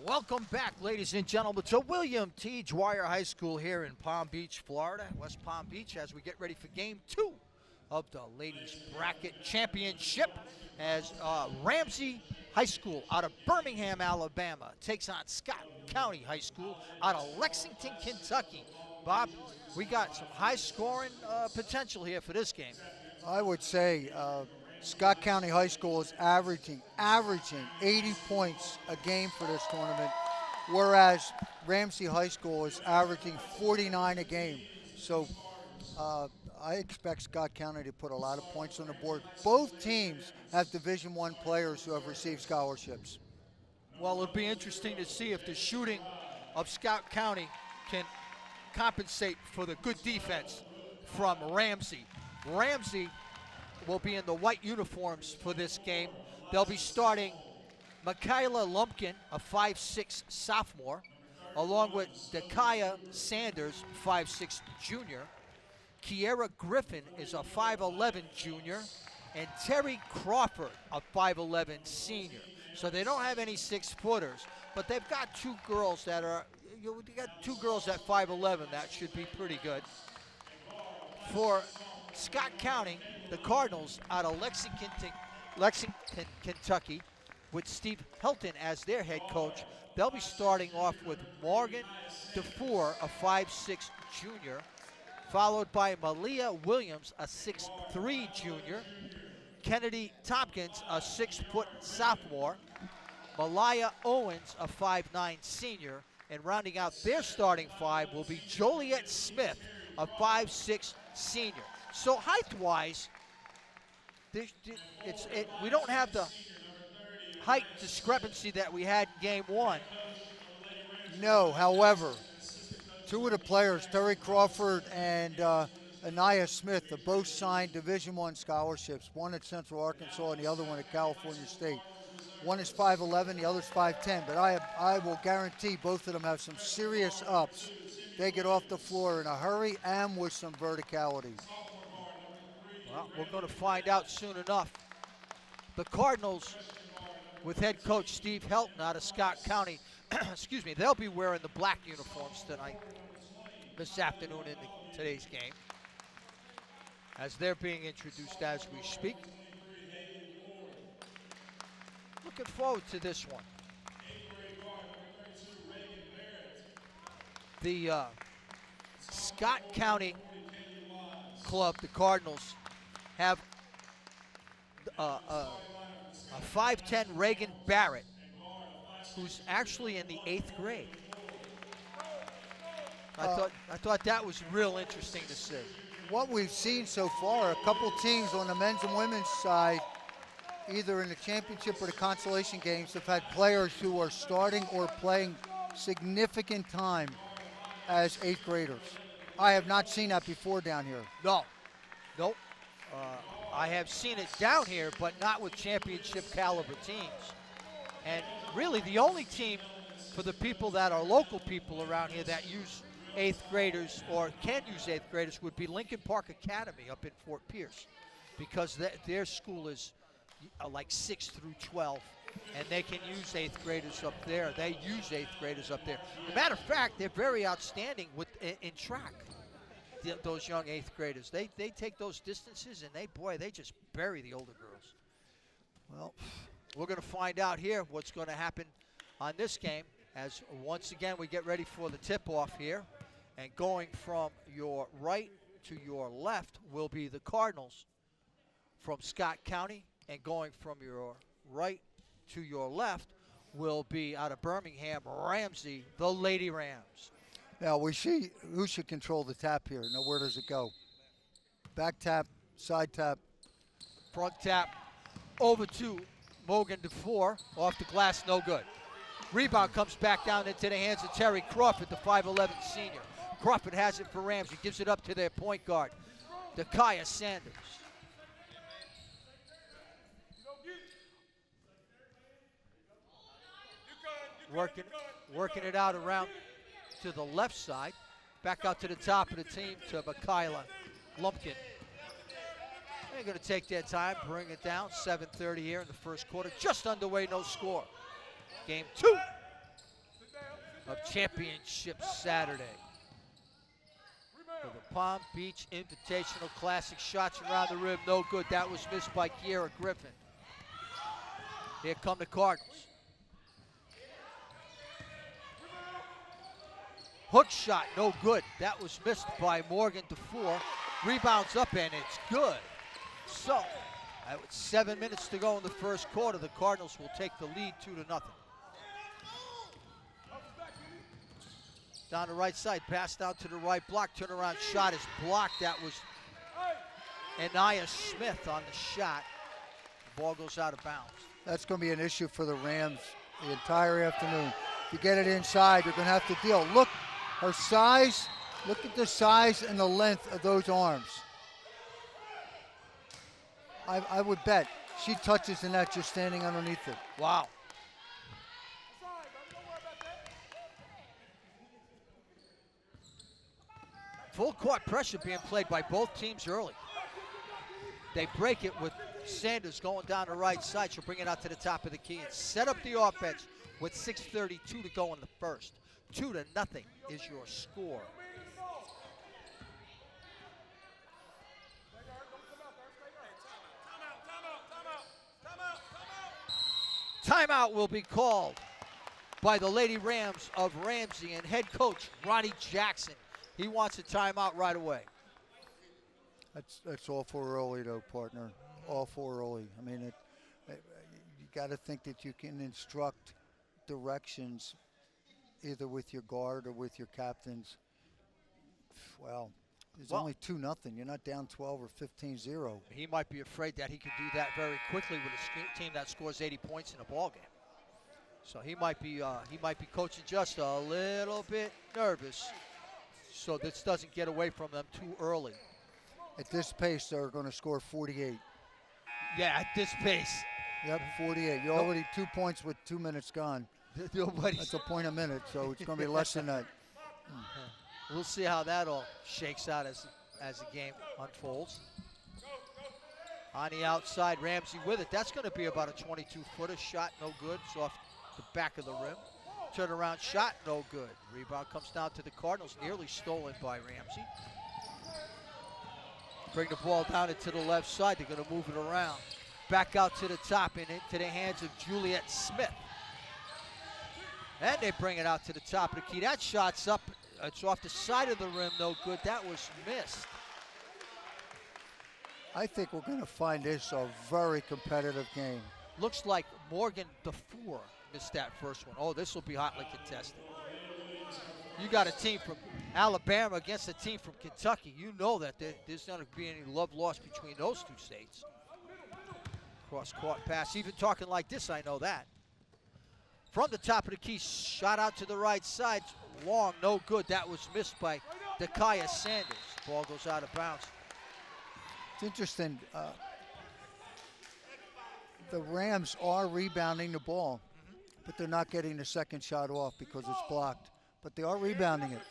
Welcome back, ladies and gentlemen, to William T. Dwyer High School here in Palm Beach, Florida, West Palm Beach, as we get ready for Game 2 of the Ladies Bracket Championship, as Ramsay High School out of Birmingham, Alabama, takes on Scott County High School out of Lexington, Kentucky. Bob, we got some high-scoring potential here for this game. I would say Scott County High School is averaging 80 points a game for this tournament, whereas Ramsay High School is averaging 49 a game. So I expect Scott County to put a lot of points on the board. Both teams have Division I players who have received scholarships. Well, it'll be interesting to see if the shooting of Scott County can compensate for the good defense from Ramsay. Ramsay will be in the white uniforms for this game. They'll be starting Michaela Lumpkin, a 5'6" sophomore, along with Dakaya Sanders, 5'6" junior. Kiera Griffin is a 5'11" junior, and Terry Crawford, a 5'11" senior. So they don't have any 6-footers, but they've got two girls that are, they got two girls at 5'11". That should be pretty good. For Scott County, the Cardinals out of Lexington, Kentucky, with Steve Helton as their head coach. They'll be starting off with Morgan DeFore, a 5'6" junior, followed by Malia Williams, a 6'3" junior, Kennedy Tompkins, a 6-foot sophomore, Malaya Owens, a 5'9" senior, and rounding out their starting five will be Joliet Smith, a 5'6" senior. So height-wise, we don't have the height discrepancy that we had in Game 1. No, however, two of the players, Terry Crawford and Anaya Smith, have both signed Division I scholarships, one at Central Arkansas and the other one at California State. One is 5'11", the other's 5'10", but I will guarantee both of them have some serious ups. They get off the floor in a hurry and with some verticality. Well, we're going to find out soon enough. The Cardinals, with head coach Steve Helton out of Scott County, excuse me, they'll be wearing the black uniforms tonight, this afternoon in today's game, as they're being introduced as we speak. Looking forward to this one. The Scott County club, the Cardinals, have a 5'10" Reagan Barrett, who's actually in the 8th grade. I thought that was real interesting to see. What we've seen so far, a couple teams on the men's and women's side, either in the championship or the consolation games, have had players who are starting or playing significant time as 8th graders. I have not seen that before down here. No, nope. I have seen it down here, but not with championship caliber teams. And really the only team for the people that are local people around here that use 8th graders or can use 8th graders would be Lincoln Park Academy up in Fort Pierce, because their school is like 6 through 12, and they can use 8th graders up there. They use 8th graders up there. As a matter of fact, they're very outstanding in track. Those young 8th graders, they take those distances, and they just bury the older girls. Well, we're going to find out here what's going to happen on this game, as once again we get ready for the tip-off here, and going from your right to your left will be the Cardinals from Scott County, and going from your right to your left will be out of Birmingham, Ramsay, the Lady Rams. Now we see who should control the tap here. Now where does it go? Back tap, side tap. Front tap over to Morgan DeFore. Off the glass, no good. Rebound comes back down into the hands of Terry Crawford, the 5'11" senior. Crawford has it for Ramsay, gives it up to their point guard, Dakaya Sanders. Working it out around to the left side. Back out to the top of the team to Michaela Lumpkin. They're going to take their time, bring it down. 7:30 here in the first quarter. Just underway, no score. Game 2 of Championship Saturday. For the Palm Beach Invitational Classic, shots around the rim, no good. That was missed by Kiera Griffin. Here come the Cardinals. Hook shot, no good. That was missed by Morgan DeFore. Rebounds up and it's good. So, with 7 minutes to go in the first quarter, the Cardinals will take the lead 2-0. Down the right side, pass down to the right block, turnaround shot is blocked. That was Anaya Smith on the shot. The ball goes out of bounds. That's going to be an issue for the Rams the entire afternoon. If you get it inside, you're going to have to deal. Look, her size, look at the size and the length of those arms. I would bet she touches the net just standing underneath it. Wow. Full court pressure being played by both teams early. They break it with Sanders going down the right side. She'll bring it out to the top of the key and set up the offense with 6:32 to go in the first. 2-0 is your score. Timeout will be called by the Lady Rams of Ramsay and head coach Ronnie Jackson. He wants a timeout right away. That's all for early, though, partner. All for early. I mean, you got to think that you can instruct directions either with your guard or with your captains. Well, it's only 2-0. You're not down 12 or 15-0. He might be afraid that he could do that very quickly with a team that scores 80 points in a ball game. So he might be coaching just a little bit nervous, so this doesn't get away from them too early. At this pace, they're going to score 48. Yeah, at this pace. Yep, 48. You're already 2 points with 2 minutes gone. That's a point a minute, so it's going to be less than that. We'll see how that all shakes out as the game unfolds. On the outside, Ramsay with it. That's going to be about a 22-footer shot, no good. It's off the back of the rim. Turnaround shot, no good. Rebound comes down to the Cardinals, nearly stolen by Ramsay. Bring the ball down into the left side. They're going to move it around. Back out to the top and into the hands of Juliet Smith. And they bring it out to the top of the key. That shot's up. It's off the side of the rim, no good. That was missed. I think we're going to find this a very competitive game. Looks like Morgan DeFore missed that first one. Oh, this will be hotly contested. You got a team from Alabama against a team from Kentucky. You know that there's not going to be any love lost between those two states. Cross-court pass. Even talking like this, I know that. From the top of the key, shot out to the right side. Long, no good. That was missed by Dakaya Sanders. Ball goes out of bounds. It's interesting. The Rams are rebounding the ball, but they're not getting the second shot off because it's blocked. But they are rebounding it.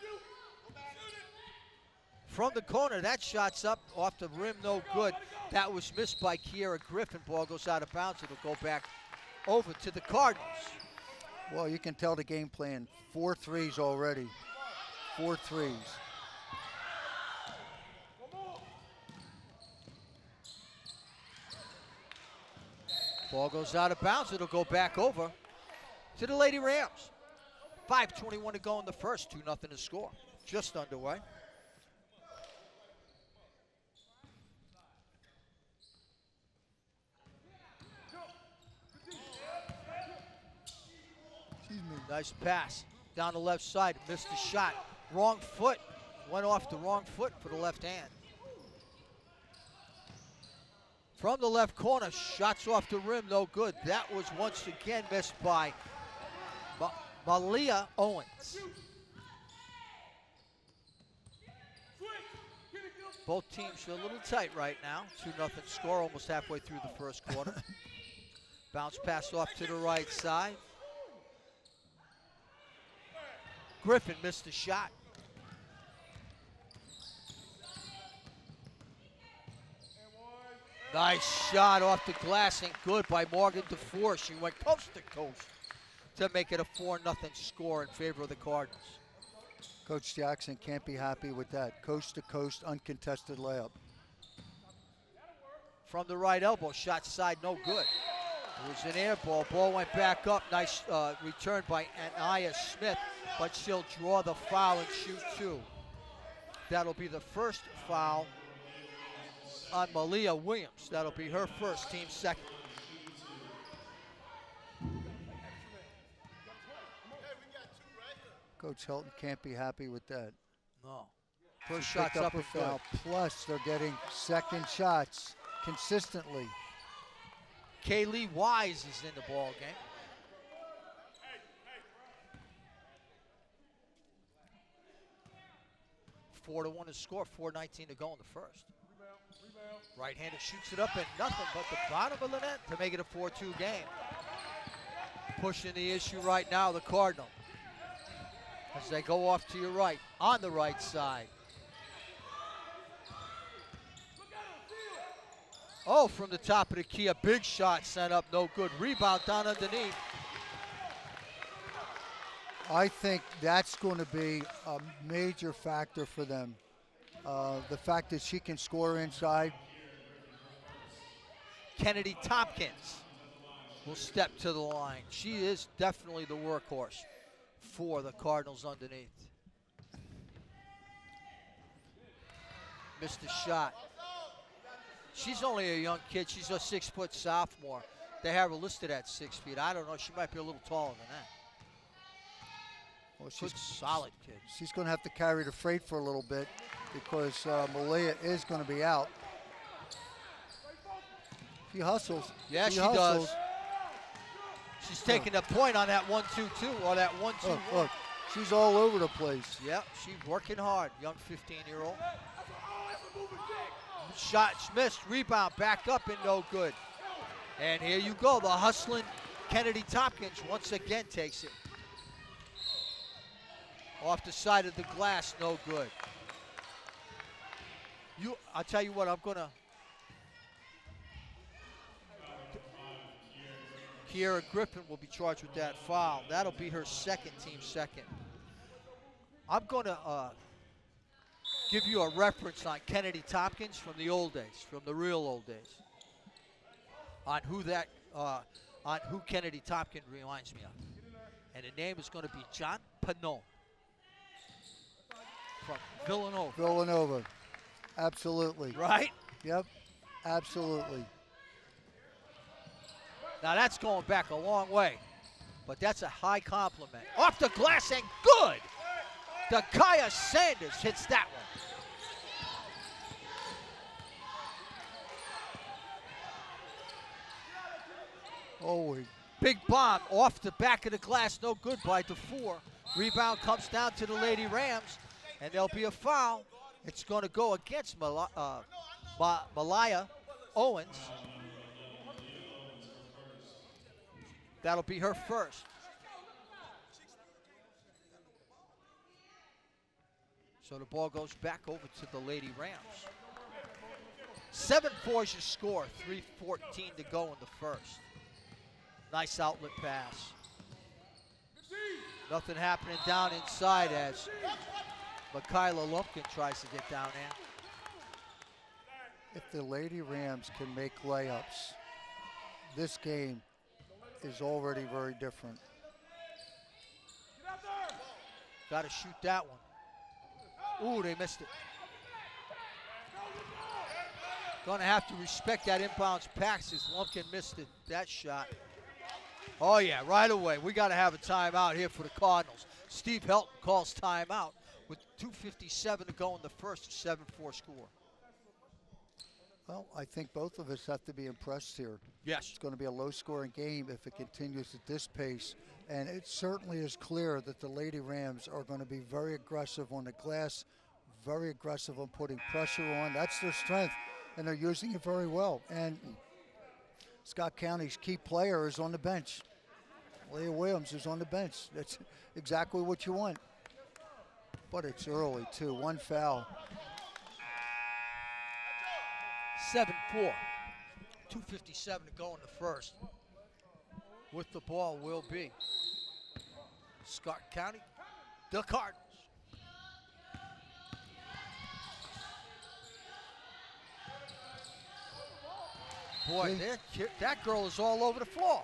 From the corner, that shot's up off the rim, no good. That was missed by Kiera Griffin. Ball goes out of bounds. It'll go back over to the Cardinals. Well, you can tell the game plan. 4 threes already. 4 threes. Ball goes out of bounds. It'll go back over to the Lady Rams. 5:21 to go in the first. 2-0 to score. Just underway. Nice pass down the left side. Missed the shot. Wrong foot. Went off the wrong foot for the left hand. From the left corner, shots off the rim, no good. That was once again missed by Malia Owens. Both teams are a little tight right now. 2-0 score almost halfway through the first quarter. Bounce pass off to the right side. Griffin missed the shot. Nice shot off the glass and good by Morgan DeFore. She went coast to coast to make it a 4-0 score in favor of the Cardinals. Coach Jackson can't be happy with that. Coast-to-coast, uncontested layup. From the right elbow, shot side, no good. It was an air ball. Ball went back up. Nice return by Anaya Smith, but she'll draw the foul and shoot 2. That'll be the first foul on Malia Williams. That'll be her first, team second. Coach Helton can't be happy with that. No. First She shot's picked up her and good. foul. Plus, they're getting second shots consistently. Kaylee Wise is in the ball game. Four to 1 to score, 4:19 to go in the first. Right-hander shoots it up and nothing but the bottom of the net to make it a 4-2 game. Pushing the issue right now, the Cardinal. As they go off to your right, on the right side. Oh, from the top of the key, a big shot sent up, no good. Rebound down underneath. I think that's going to be a major factor for them. The fact that she can score inside. Kennedy Tompkins will step to the line. She is definitely the workhorse for the Cardinals underneath. Missed the shot. She's only a young kid. She's a 6-foot sophomore. They have her listed at 6 feet. I don't know. She might be a little taller than that. Well, She's a solid kid. She's going to have to carry the freight for a little bit because Malia is going to be out. She hustles. Yeah, she hustles. does. She's taking the point on that 1-2-2 or that 1-2-1. Look, she's all over the place. Yeah, she's working hard, young 15-year-old. Shot's missed, rebound, back up and no good. And here you go, the hustling Kennedy Tompkins once again takes it. Off the side of the glass, no good. I'll tell you what, I'm gonna. Kiera Griffin will be charged with that foul. That'll be her second, team second. I'm gonna give you a reference on Kennedy Tompkins from the old days, from the real old days. On who Kennedy Tompkins reminds me of. And the name is gonna be John Panon. From Villanova. Villanova, absolutely. Right? Yep, absolutely. Now that's going back a long way, but that's a high compliment. Off the glass and good! Dakaya Sanders hits that one. Oh, Big bomb off the back of the glass, no good by DeFore. Rebound comes down to the Lady Rams, and there'll be a foul. It's going to go against Malaya Owens. That'll be her first. So the ball goes back over to the Lady Rams. 7-4 is your score, 3:14 to go in the first. Nice outlet pass. Nothing happening down inside as Michaela Lumpkin tries to get down there. if the Lady Rams can make layups, this game is already very different. Got to shoot that one. Ooh, they missed it. Gonna have to respect that inbounds pass as Lumpkin missed it, that shot. Oh yeah, right away. We got to have a timeout here for the Cardinals. Steve Helton calls timeout with 2:57 to go in the first, 7-4 score. Well, I think both of us have to be impressed here. Yes. It's going to be a low-scoring game if it continues at this pace. And it certainly is clear that the Lady Rams are going to be very aggressive on the glass, very aggressive on putting pressure on. That's their strength, and they're using it very well. And Scott County's key player is on the bench. Leah Williams is on the bench. That's exactly what you want. But it's early, too. One foul. 7-4. 2:57 to go in the first. With the ball will be Scott County, the Cardinals. Boy, that girl is all over the floor.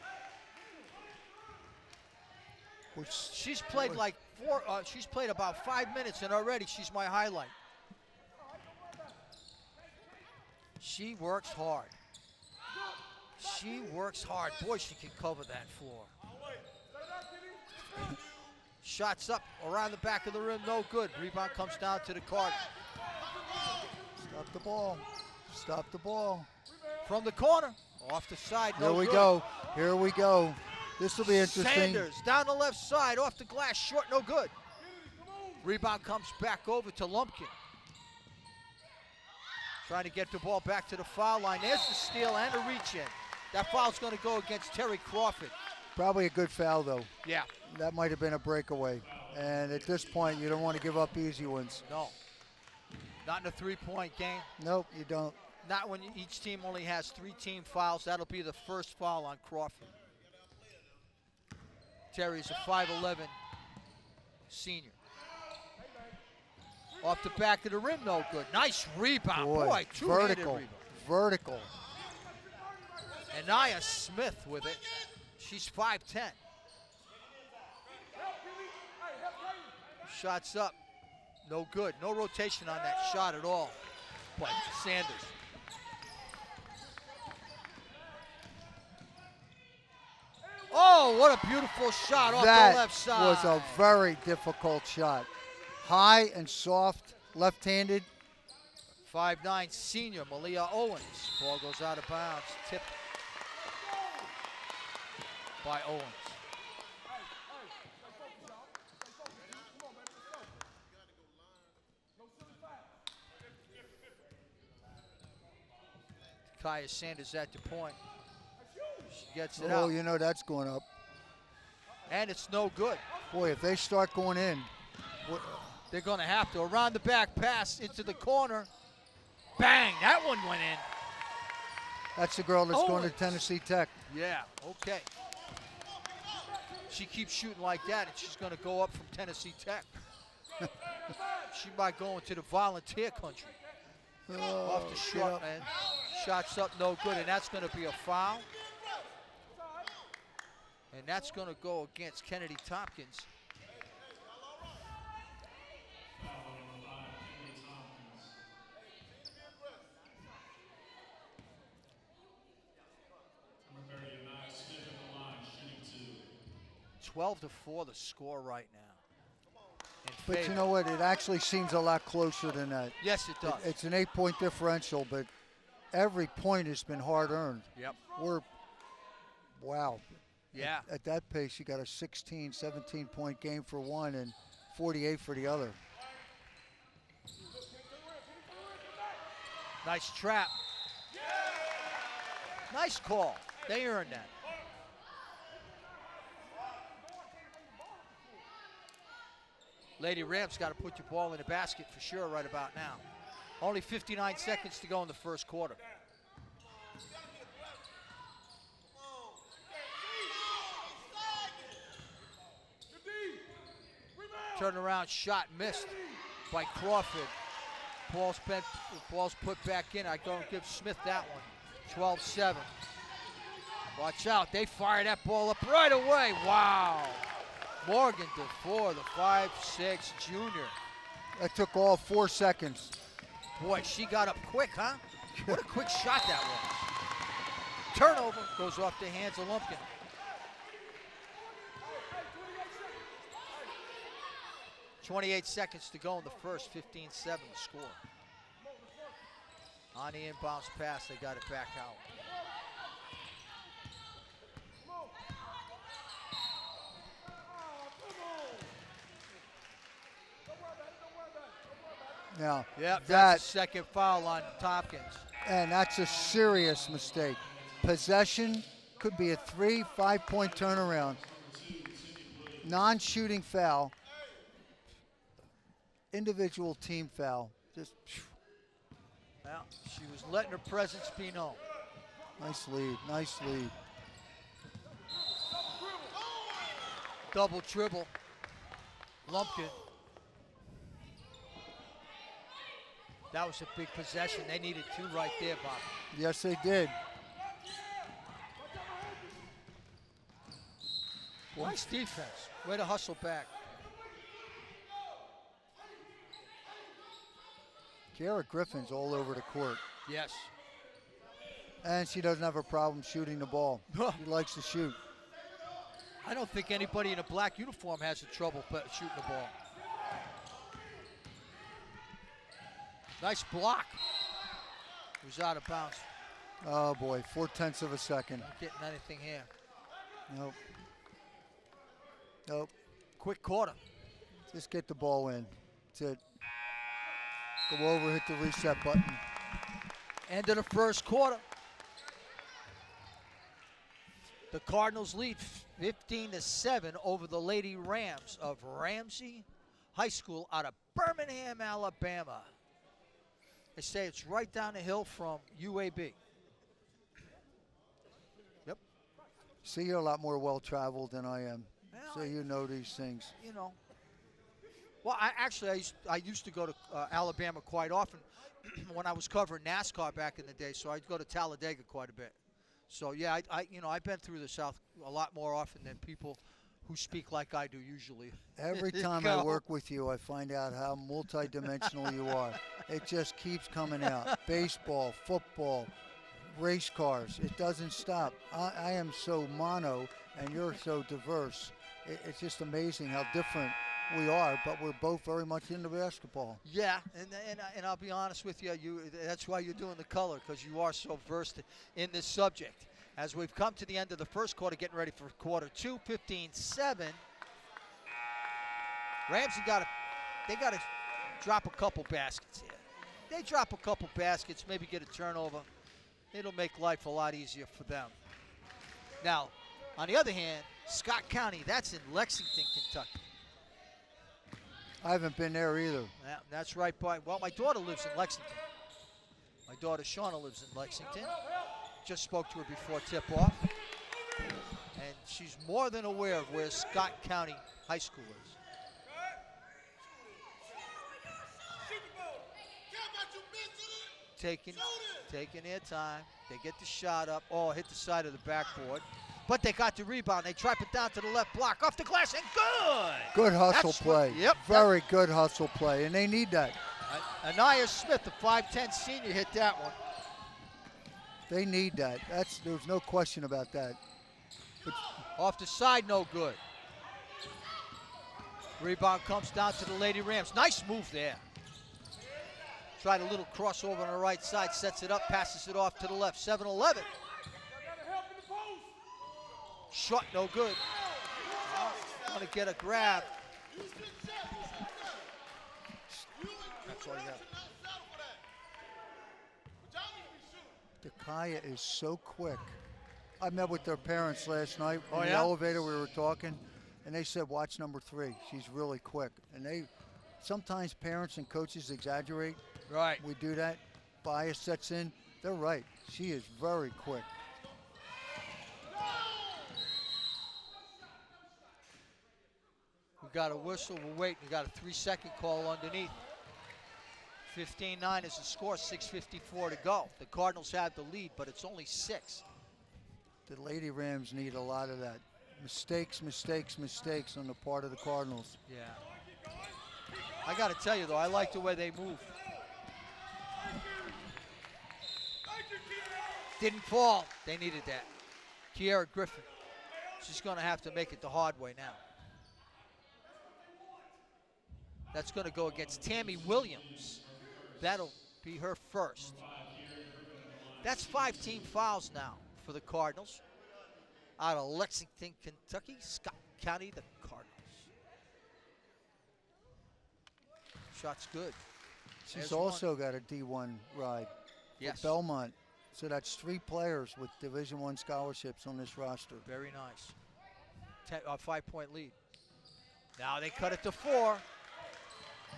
She's played like she's played about 5 minutes, and already she's my highlight. She works hard. She works hard. Boy, she can cover that floor. Shots up around the back of the rim, no good. Rebound comes down to the Cardinals. Stop the ball. Stop the ball. From the corner, off the side, no good. Here we go. Here we go. This will be interesting. Sanders down the left side, off the glass, short, no good. Rebound comes back over to Lumpkin. Trying to get the ball back to the foul line. There's the steal and the reach in. That foul's going to go against Terry Crawford. Probably a good foul, though. Yeah. That might have been a breakaway. And at this point, you don't want to give up easy ones. No. Not in a three-point game. Nope, you don't. Not when each team only has 3 team fouls. That'll be the first foul on Crawford. Terry's a 5'11" senior. Off the back of the rim, no good. Nice rebound. Boy, two-handed vertical. rebound. Vertical. Anaya Smith with it. She's 5'10". Shots up. No good. No rotation on that shot at all. But Sanders. Oh, what a beautiful shot off the left side. That was a very difficult shot. High and soft, left-handed. 5'9" senior Malia Owens. Ball goes out of bounds. Tipped by Owens. Kaya Sanders at the point. She gets it out. Oh, you know that's going up. And it's no good. Boy, if they start going in. They're going to have to. Around the back pass into the corner. Bang, that one went in. That's the girl that's going to Tennessee Tech. Yeah, okay. She keeps shooting like that, and she's going to go up from Tennessee Tech. She might go into the volunteer country. Off the short end. Shots up, no good, and that's going to be a foul. And that's going to go against Kennedy Tompkins. Twelve to 4 the score right now. But you know what? It actually seems a lot closer than that. Yes, it does. It's an 8-point differential, but every point has been hard-earned. Yep. Wow. Yeah. At that pace, you got a 16, 17-point game for one and 48 for the other. Nice trap. Nice call. They earned that. Lady Rams got to put your ball in the basket for sure right about now. Only 59 seconds to go in the first quarter. Turnaround shot missed by Crawford. Ball's put back in. I don't give Smith that one. 12-7. Watch out. They fire that ball up right away. Wow. Morgan DeFore, the 5'6" junior. That took all 4 seconds. Boy, she got up quick, huh? What a quick shot that was. Turnover goes off the hands of Lumpkin. .28 seconds to go in the first, 15-7 the score. On the inbounds pass, they got it back out. Now, yep, that's the second foul on Tompkins. And that's a serious mistake. Possession could be a 3-5-point turnaround. Non-shooting foul. Individual team foul. Just. Well, she was letting her presence be known. Nice lead, nice lead. Double dribble. Lumpkin. That was a big possession. They needed 2 right there, Bob. Yes, they did. Nice defense. Way to hustle back. Kiara Griffin's all over the court. Yes. And she doesn't have a problem shooting the ball. She likes to shoot. I don't think anybody in a black uniform has a trouble shooting the ball. Nice block. It was out of bounds. Oh boy, 0.4 of a second. Not getting anything here. Nope. Nope. Quick quarter. Just get the ball in. That's it. Go over, hit the reset button. End of the first quarter. The Cardinals lead 15-7 over the Lady Rams of Ramsay High School out of Birmingham, Alabama. They say it's right down the hill from UAB. Yep. See, you're a lot more well-traveled than I am, Well, so you know these things. You know. Well, I used to go to Alabama quite often when I was covering NASCAR back in the day, so I'd go to Talladega quite a bit. So yeah, I've been through the South a lot more often than people who speak like I do usually. Every time I work with you, I find out how multidimensional you are. It just keeps coming out. Baseball, football, race cars. It doesn't stop. I am so mono, and you're so diverse. It's just amazing how different we are, but we're both very much into basketball. Yeah, and I'll be honest with you, that's why you're doing the color, because you are so versed in this subject. As we've come to the end of the first quarter, getting ready for quarter 2, 15-7. Ramsay got to drop a couple baskets here. They drop a couple baskets, maybe get a turnover. It'll make life a lot easier for them. Now, on the other hand, Scott County, that's in Lexington, Kentucky. I haven't been there either. Yeah, that's right by, well, my daughter lives in Lexington. My daughter Shauna lives in Lexington. Just spoke to her before tip-off. And she's more than aware of where Scott County High School is. Taking their time. They get the shot up. Oh, hit the side of the backboard. But they got the rebound. They trap it down to the left block. Off the glass and good! Good hustle play. Yep. Very good hustle play, and they need that. Anaya Smith, the 5'10 senior, hit that one. They need that. There's no question about that. But off the side, no good. Rebound comes down to the Lady Rams. Nice move there. Tried a little crossover on the right side, sets it up, passes it off to the left. 7-11. Shot, no good. Want to get a grab. That's all you have. Dakaya is so quick. I met with their parents last night in the yeah? elevator. We were talking, and they said, watch number 3. She's really quick. And sometimes parents and coaches exaggerate. Right. We do that. Bias sets in. They're right. She is very quick. We got a whistle. We're waiting. We got a 3-second call underneath. 15-9 is the score. 6:54 to go. The Cardinals have the lead, but it's only 6. The Lady Rams need a lot of that. Mistakes on the part of the Cardinals. Yeah. I got to tell you, though, I like the way they move. Didn't fall. They needed that. Kiara Griffin. She's going to have to make it the hard way now. That's going to go against Tammy Williams. That'll be her first. That's 5 team fouls now for the Cardinals. Out of Lexington, Kentucky, Scott County, the Cardinals. Shot's good. She's There's also one. got a D1 ride Yes. for Belmont. So that's 3 players with Division I scholarships on this roster. Very nice. 5-point lead. Now they cut it to 4.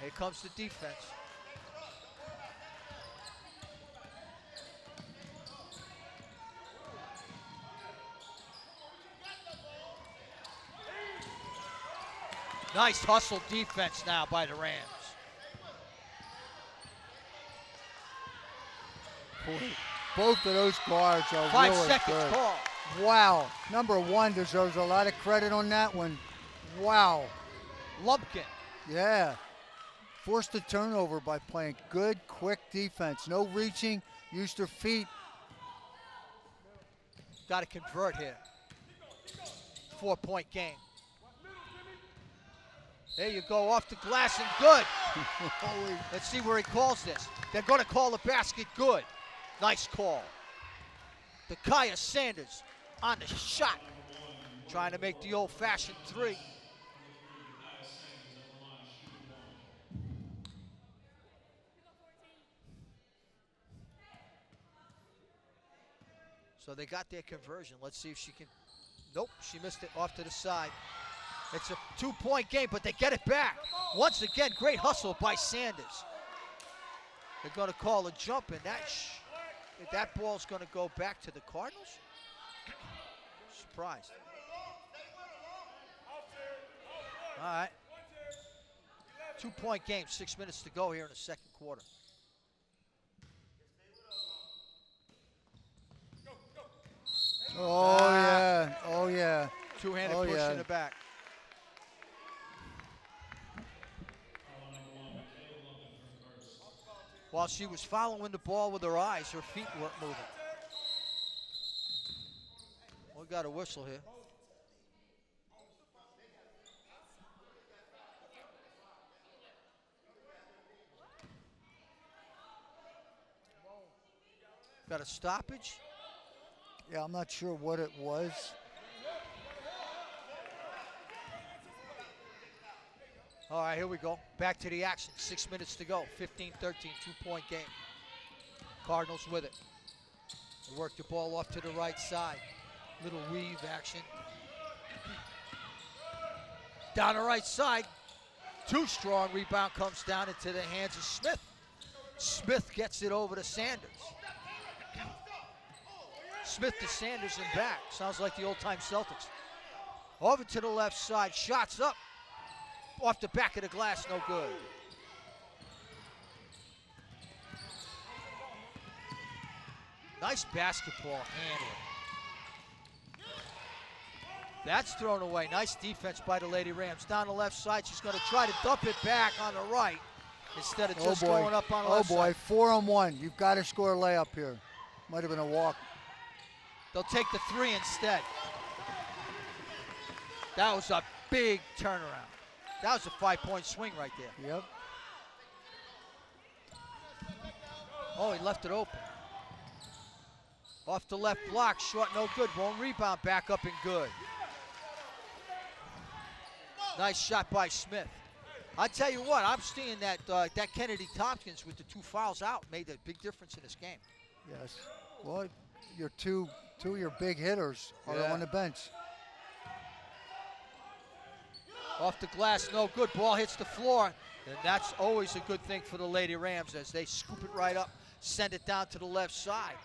Here comes the defense. Nice hustle defense now by the Rams. Boy, both of those guards are 5 really seconds good. call. Wow. Number 1 deserves a lot of credit on that one. Wow. Lumpkin. Yeah. Forced the turnover by playing good, quick defense. No reaching, used her feet. Got to convert here. 4-point game. There you go, off the glass and good. Let's see where he calls this. They're going to call the basket good. Nice call. Dakaya Sanders on the shot. Trying to make the old-fashioned 3. So they got their conversion. Let's see if she can. Nope, she missed it off to the side. It's a 2-point game, but they get it back. Once again, great hustle by Sanders. They're going to call a jump, and that ball's going to go back to the Cardinals? Surprised. All right. 2-point game, 6 minutes to go here in the second quarter. Oh, yeah. Oh, yeah. Two-handed push in the back. While she was following the ball with her eyes, her feet weren't moving. We got a whistle here. Got a stoppage? Yeah, I'm not sure what it was. All right, here we go. Back to the action. 6 minutes to go. 15-13, 2-point game. Cardinals with it. They work the ball off to the right side. Little weave action. Down the right side. Too strong. Rebound comes down into the hands of Smith. Smith gets it over to Sanders. Smith to Sanders and back. Sounds like the old-time Celtics. Over to the left side. Shots up. Off the back of the glass, no good. Nice basketball handling. That's thrown away. Nice defense by the Lady Rams. Down the left side, she's going to try to dump it back on the right instead of just going up on the left side. Oh, boy, 4-on-1. You've got to score a layup here. Might have been a walk. They'll take the 3 instead. That was a big turnaround. That was a 5-point swing right there. Yep. Oh, he left it open. Off the left block, short, no good. Won't rebound, back up and good. Nice shot by Smith. I tell you what, I'm seeing that that Kennedy Tompkins with the 2 fouls out made a big difference in this game. Yes. Well, your two of your big hitters are on the bench. Off the glass, no good. Ball hits the floor. And that's always a good thing for the Lady Rams as they scoop it right up, send it down to the left side.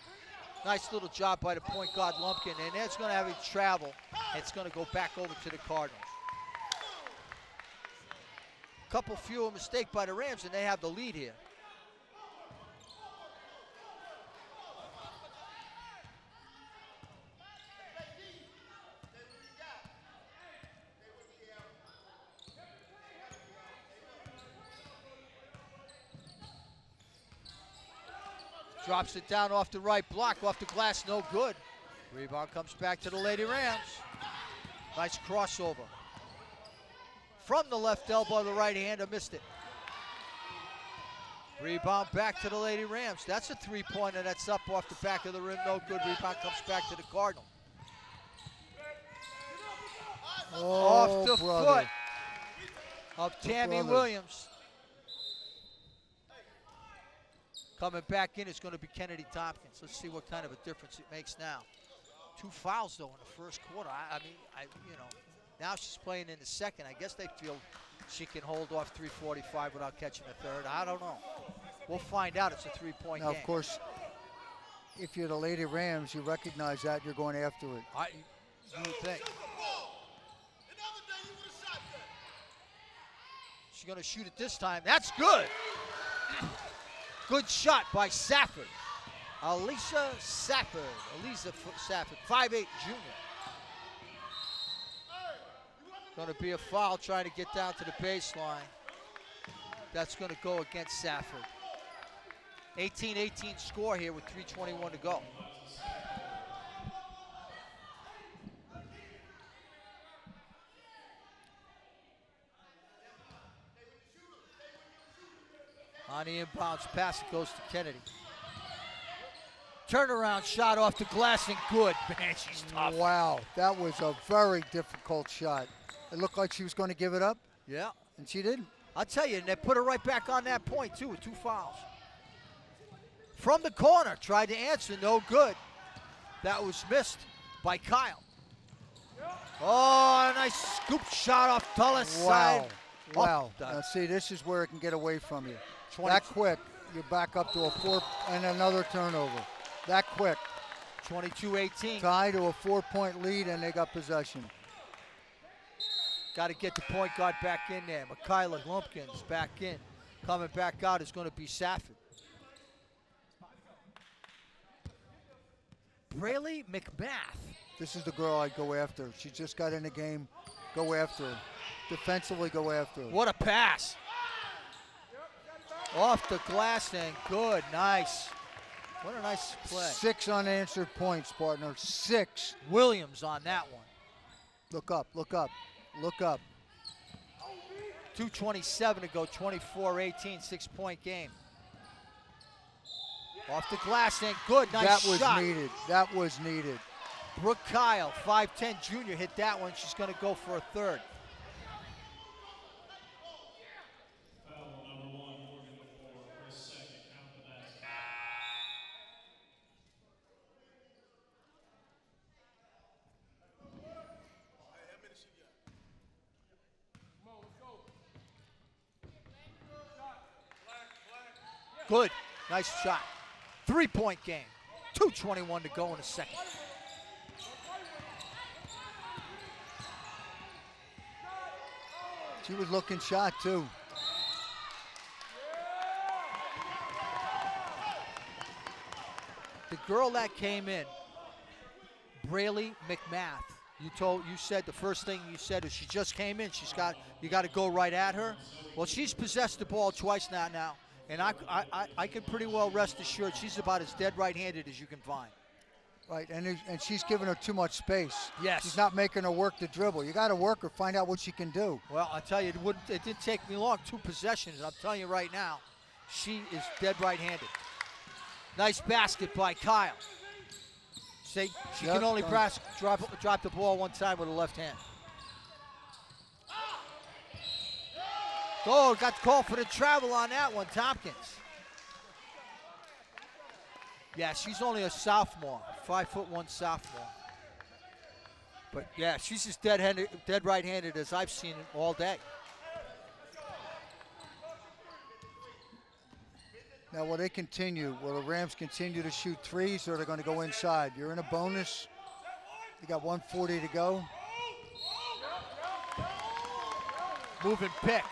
Nice little job by the point guard, Lumpkin. And it's going to have it travel. It's going to go back over to the Cardinals. Couple fewer mistakes by the Rams, and they have the lead here. Drops it down off the right block, off the glass, no good. Rebound comes back to the Lady Rams. Nice crossover. From the left elbow, the right hander missed it. Rebound back to the Lady Rams. That's a 3-pointer that's up off the back of the rim, no good. Rebound comes back to the Cardinal. Oh, off the brother. foot of Tammy Williams. Coming back in is going to be Kennedy Tompkins. Let's see what kind of a difference it makes now. 2 fouls, though, in the first quarter. I mean, now she's playing in the second. I guess they feel she can hold off 3:45 without catching a third. I don't know. We'll find out. It's a 3-point game. Now, of course, if you're the Lady Rams, you recognize that, you're going after it. You would think. going to shoot it this time. That's good. Good shot by Safford. Elisa Safford, 5'8" junior. Going to be a foul trying to get down to the baseline. That's going to go against Safford. 18-18 score here with 3:21 to go. On the inbounds pass, it goes to Kennedy. Turnaround shot off the glass and good. Man, she's tough. Wow, that was a very difficult shot. It looked like she was going to give it up. Yeah. And she didn't. I'll tell you, and they put her right back on that point, too, with 2 fouls. From the corner, tried to answer, no good. That was missed by Kyle. Oh, a nice scoop shot off Dulles' side. Wow. Now, see, this is where it can get away from you. That quick, you're back up to a 4 and another turnover. That quick. 22-18. Tied to a 4-point lead, and they got possession. Got to get the point guard back in there. Michaela Lumpkins back in. Coming back out is going to be Safford. Braylee McMath. This is the girl I'd go after. She just got in the game. Go after her. Defensively, go after her. What a pass. Off the glass and good. Nice. What a nice play. 6 unanswered points, partner. 6. Williams on that one. Look up, look up, look up. 2:27 to go, 24-18, 6-point game. Off the glass and good, nice shot. That was needed, that was needed. Brooke Kyle, 5'10" junior, hit that one. She's gonna go for a third. Good, nice shot. 3-point game. 2:21 to go in the second. She was looking shot too. The girl that came in, Braylee McMath. You said the first thing you said is she just came in. You got to go right at her. Well, she's possessed the ball twice now. And I can pretty well rest assured she's about as dead right-handed as you can find. Right, and she's giving her too much space. Yes. She's not making her work to dribble. You got to work her, find out what she can do. Well, I tell you, it didn't take me long. 2 possessions. I'm telling you right now, she is dead right-handed. Nice basket by Kyle. She can only drop the ball one time with her left hand. Oh, got the call for the travel on that one, Tompkins. Yeah, she's only a sophomore, 5'1" sophomore. But yeah, she's as dead right-handed as I've seen it all day. Now, will the Rams continue to shoot threes, or are they going to go inside? You're in a bonus. You got 1:40 to go. Moving pick.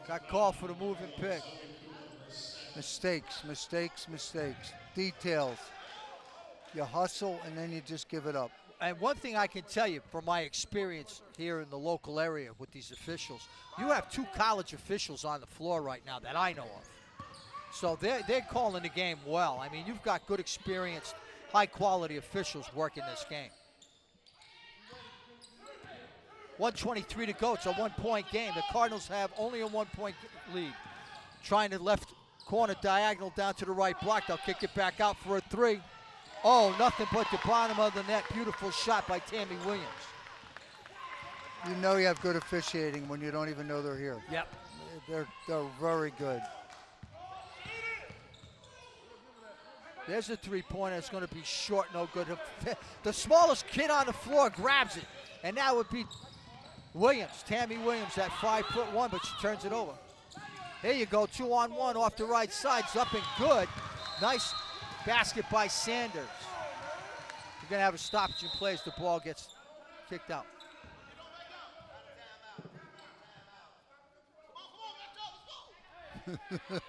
Got called for the moving pick. Mistakes. Details. You hustle, and then you just give it up. And one thing I can tell you from my experience here in the local area with these officials, you have 2 college officials on the floor right now that I know of. So they're calling the game well. I mean, you've got good experienced, high-quality officials working this game. 1:23 to go. It's a 1-point game. The Cardinals have only a 1-point lead. Trying to left corner diagonal down to the right block. They'll kick it back out for a 3. Oh, nothing but the bottom of the net. Beautiful shot by Tammy Williams. You know you have good officiating when you don't even know they're here. Yep. They're very good. There's a 3-pointer. It's going to be short, no good. The smallest kid on the floor grabs it, and that would be Williams, Tammy Williams at 5'1", but she turns it over. There you go, 2-on-1 off the right side. It's up and good. Nice basket by Sanders. You're going to have a stoppage in play as the ball gets kicked out.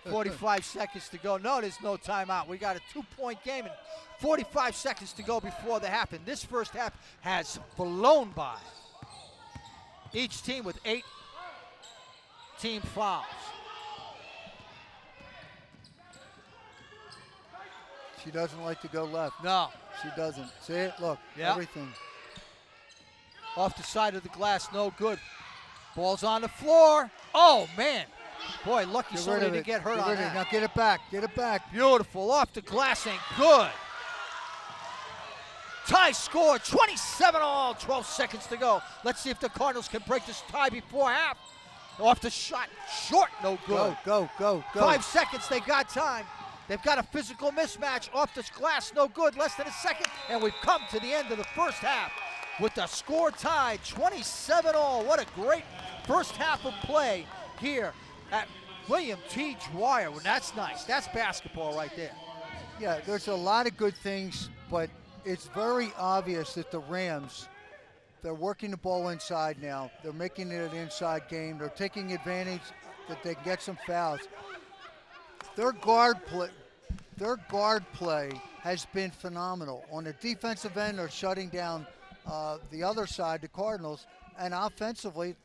45 seconds to go. No, there's no timeout. We got a 2-point game and 45 seconds to go before the half. And this first half has blown by. Each team with 8 team fouls. She doesn't like to go left. No. She doesn't. See it? Look, Yep. everything. Off the side of the glass, no good. Ball's on the floor. Oh, man. Boy, lucky somebody didn't get hurt on that. Now get it back. Get it back. Beautiful. Off the glass ain't good. Tie score, 27 all, 12 seconds to go. Let's see if the Cardinals can break this tie before half. Off the shot, short, no good. Go. 5 seconds, they got time. They've got a physical mismatch. Off this glass, no good. Less than a second, and we've come to the end of the first half with the score tied, 27 all. What a great first half of play here at William T. Dwyer. Well, that's nice. That's basketball right there. Yeah, there's a lot of good things, but it's very obvious that the Rams, they're working the ball inside now. They're making it an inside game. They're taking advantage that they get some fouls. Their guard play has been phenomenal. On the defensive end, they're shutting down the other side, the Cardinals, and offensively,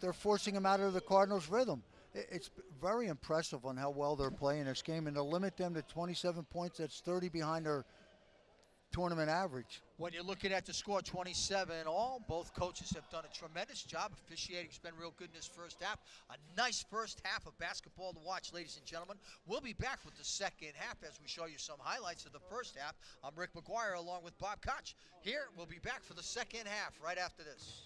they're forcing them out of the Cardinals' rhythm. It's very impressive on how well they're playing this game, and to limit them to 27 points, that's 30 behind their tournament average. When you're looking at the score, 27 all, both coaches have done a tremendous job. Officiating's been real good in this first half. A nice first half of basketball to watch, ladies and gentlemen. We'll be back with the second half as we show you some highlights of the first half. I'm Rick McGuire along with Bob Koch. Here, we'll be back for the second half right after this.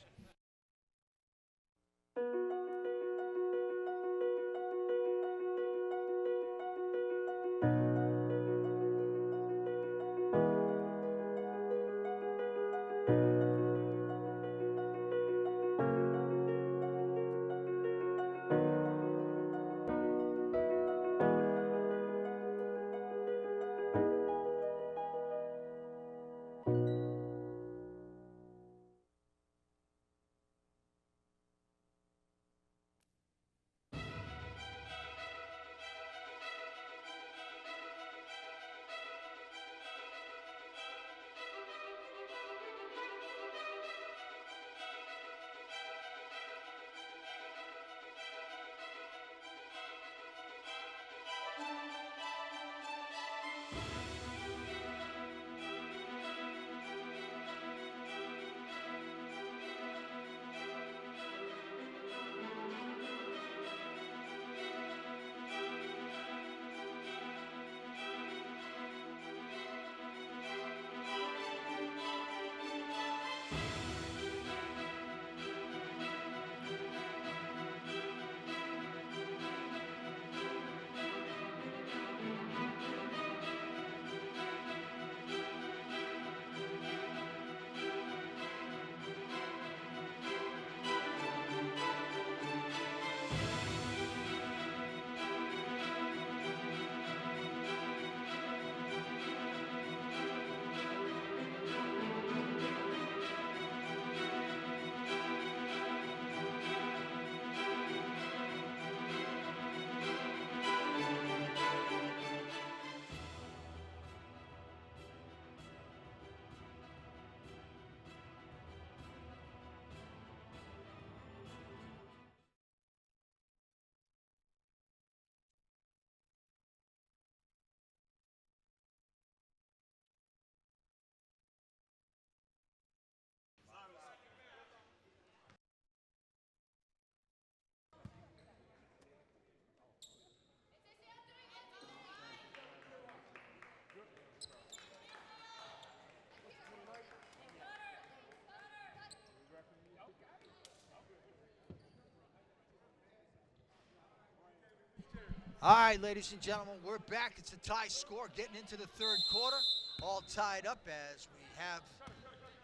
All right, ladies and gentlemen, we're back. It's a tie score getting into the third quarter. All tied up as we have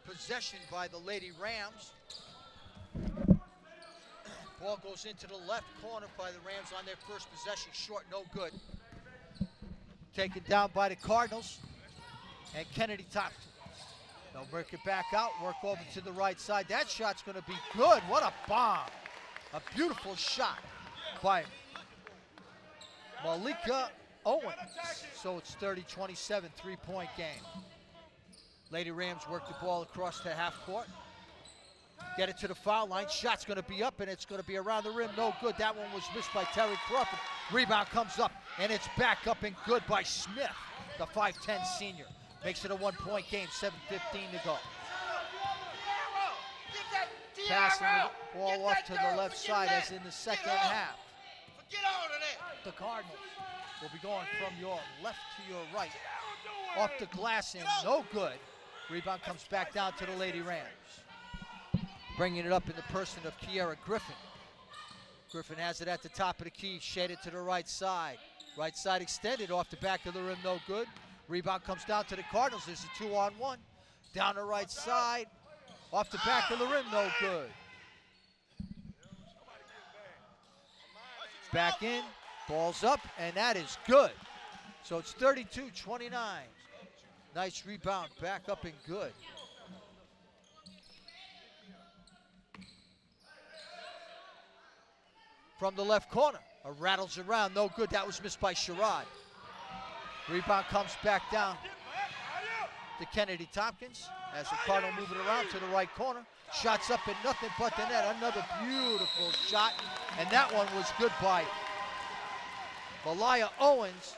possession by the Lady Rams. Ball goes into the left corner by the Rams on their first possession. Short, no good. Taken down by the Cardinals. And Kennedy Thompson They'll work it back out, work over to the right side. That shot's going to be good. What a bomb. A beautiful shot by Malika Owens. So it's 30-27, three-point game. Lady Rams work the ball across to half court. Get it to the foul line. Shot's going to be up, and it's going to be around the rim. No good. That one was missed by Terry Crawford. Rebound comes up, and it's back up and good by Smith, the 5'10 senior. Makes it a one-point game, 7:15 to go. Passing the ball off to the left side as in the second half. The Cardinals will be going from your left to your right. Off the glass and no good. Rebound comes back down to the Lady Rams. Bringing it up in the person of Kiera Griffin. Griffin has it at the top of the key, shaded to the right side. Right side extended off the back of the rim, no good. Rebound comes down to the Cardinals. There's a 2-on-1. Down the right side. Off the back of the rim, no good. Back in, ball's up, and that is good. So it's 32-29. Nice rebound, back up and good. From the left corner, rattles around, no good. That was missed by Sherrod. Rebound comes back down to Kennedy Tompkins as the Cardinal move it around to the right corner. Shots up and nothing but the net. Another beautiful shot, and that one was good by Malaya Owens.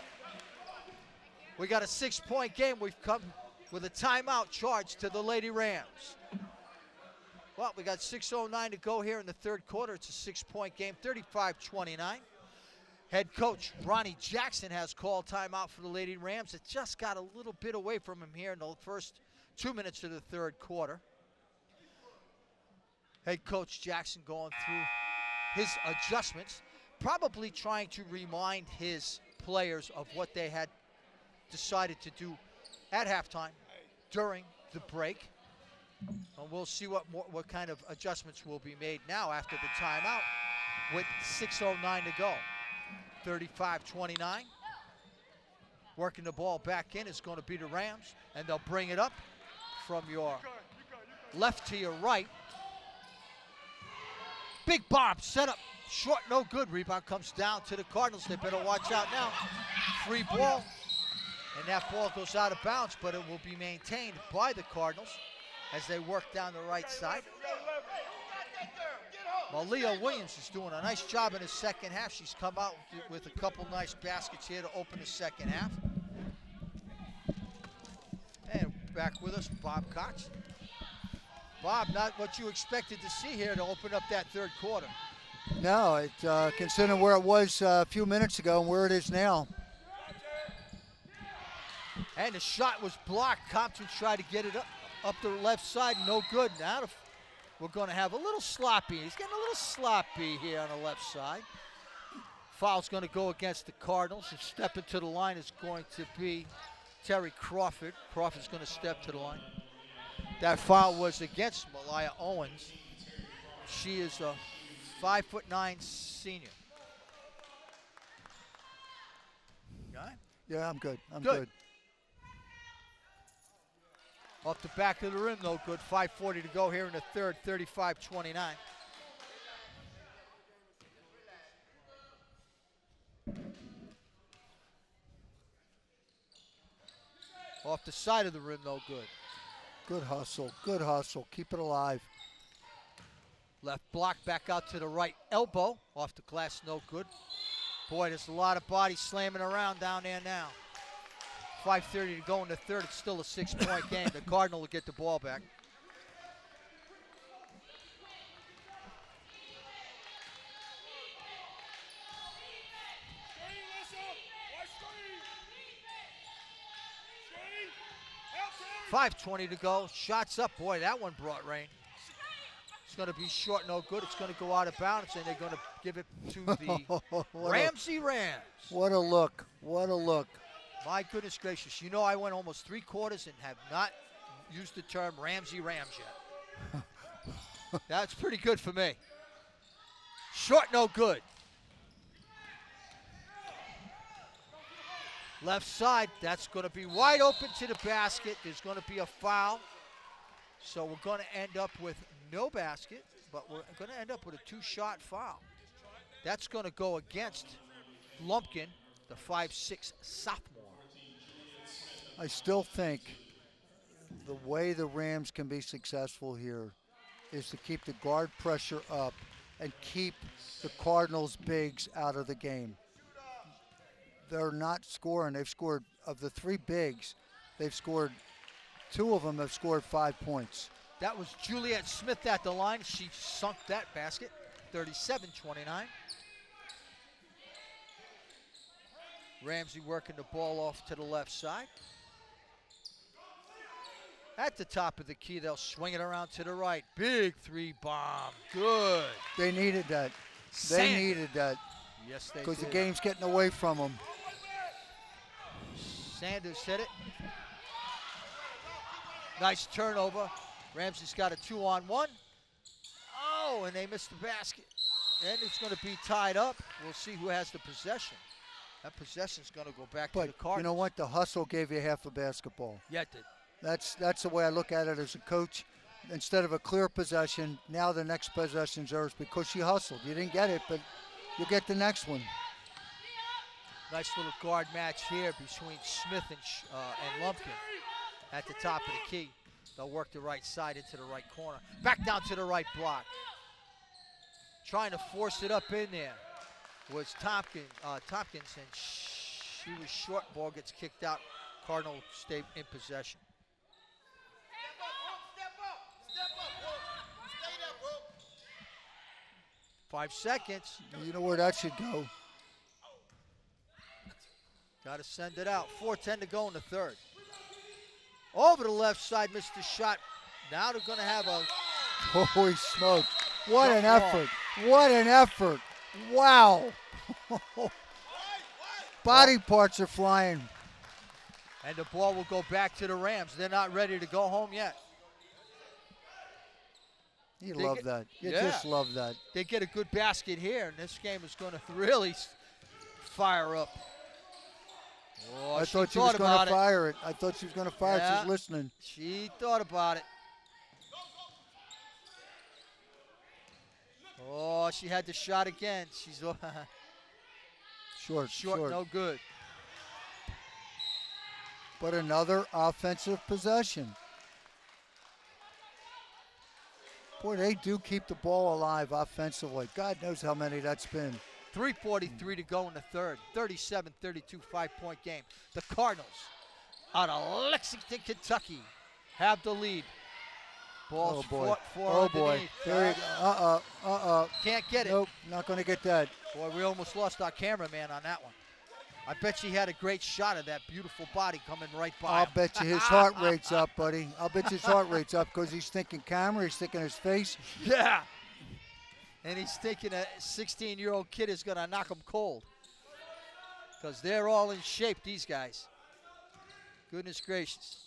We got a 6-point game. We've come with a timeout charge to the Lady Rams. Well, we got 6:09 to go here in the third quarter. It's a 6-point game, 35-29. Head coach Ronnie Jackson has called timeout for the Lady Rams. It just got a little bit away from him here in the first 2 minutes of the third quarter. Head coach Jackson going through his adjustments, probably trying to remind his players of what they had decided to do at halftime during the break. And we'll see what kind of adjustments will be made now after the timeout with 6:09 to go. 35-29. Working the ball back in is going to be the Rams, and they'll bring it up from your left to your right. Big bomb set up, short, no good. Rebound comes down to the Cardinals. They better watch out now. Free ball, and that ball goes out of bounds, but it will be maintained by the Cardinals as they work down the right side. Malia Williams is doing a nice job in the second half. She's come out with a couple nice baskets here to open the second half. And back with us, Bob Cox. Bob, not what you expected to see here to open up that third quarter. No, considering where it was a few minutes ago and where it is now. And the shot was blocked. Compton tried to get it up the left side, no good. Now we're going to have a little sloppy. He's getting a little sloppy here on the left side. Foul's going to go against the Cardinals, and stepping to the line is going to be Terry Crawford. Crawford's going to step to the line. That foul was against Malaya Owens. She is a 5'9" senior. Got it? Yeah, I'm good. I'm good. Off the back of the rim, no good. 5:40 to go here in the third, 35-29. Off the side of the rim, no good. Good hustle, good hustle. Keep it alive. Left block back out to the right elbow. Off the glass, no good. Boy, there's a lot of bodies slamming around down there now. 5:30 to go in the third. It's still a 6-point game. The Cardinal will get the ball back. $5:20 to go. Shots up. Boy, that one brought rain. It's going to be short, no good. It's going to go out of bounds, and they're going to give it to the Ramsay Rams. What a look. What a look. My goodness gracious. You know, I went almost 3 quarters and have not used the term Ramsay Rams yet. That's pretty good for me. Short, no good. Left side, that's going to be wide open to the basket. There's going to be a foul So we're going to end up with no basket, but we're going to end up with a 2-shot foul. That's going to go against Lumpkin, the 5'6" sophomore. I still think the way the Rams can be successful here is to keep the guard pressure up and keep the Cardinals' bigs out of the game. They're not scoring. They've scored, of the 3 bigs, they've scored, 2 of them have scored 5 points. That was Juliet Smith at the line. She sunk that basket, 37-29. Ramsay working the ball off to the left side. At the top of the key, they'll swing it around to the right. Big 3 bomb. Good. They needed that. They needed that. Yes, they did. Because the game's getting away from them. Sanders hit it. Nice turnover. Ramsay's got a 2-on-1. Oh, and they missed the basket. And it's going to be tied up. We'll see who has the possession. That possession's going to go back to the Cardinals. You know what? The hustle gave you half a basketball. Yeah, it did. That's the way I look at it as a coach. Instead of a clear possession, now the next possession's yours because you hustled. You didn't get it, but you'll get the next one. Nice little guard match here between Smith and Lumpkin at the top of the key. They'll work the right side into the right corner. Back down to the right block. Trying to force it up in there was Tompkins, and she was short. Ball gets kicked out. Cardinal stay in possession. 5 seconds. You know where that should go. Got to send it out. 4:10 to go in the third. Over the left side, missed the shot. Now they're going to have a... Holy smoke. What an effort. What an effort. Wow. Body parts are flying. And the ball will go back to the Rams. They're not ready to go home yet. You love that. You just love that. They get a good basket here, and this game is going to really fire up. Oh, I thought she was going to fire it. I thought she was going to fire it. She's listening. She thought about it. Oh, she had the shot again. She's short, no good. But another offensive possession. Boy, they do keep the ball alive offensively. God knows how many that's been. 3:43 to go in the third. 37-32, 5-point game. The Cardinals out of Lexington, Kentucky have the lead. Ball's fought for oh boy. There you go. Can't get it. Nope, not going to get that. Boy, we almost lost our cameraman on that one. I bet she had a great shot of that beautiful body coming right by I'll him. bet you his heart rate's up, buddy. I'll bet you his heart rate's up because he's thinking camera, he's thinking his face. Yeah. And he's thinking a 16-year-old kid is going to knock him cold. Because they're all in shape, these guys. Goodness gracious.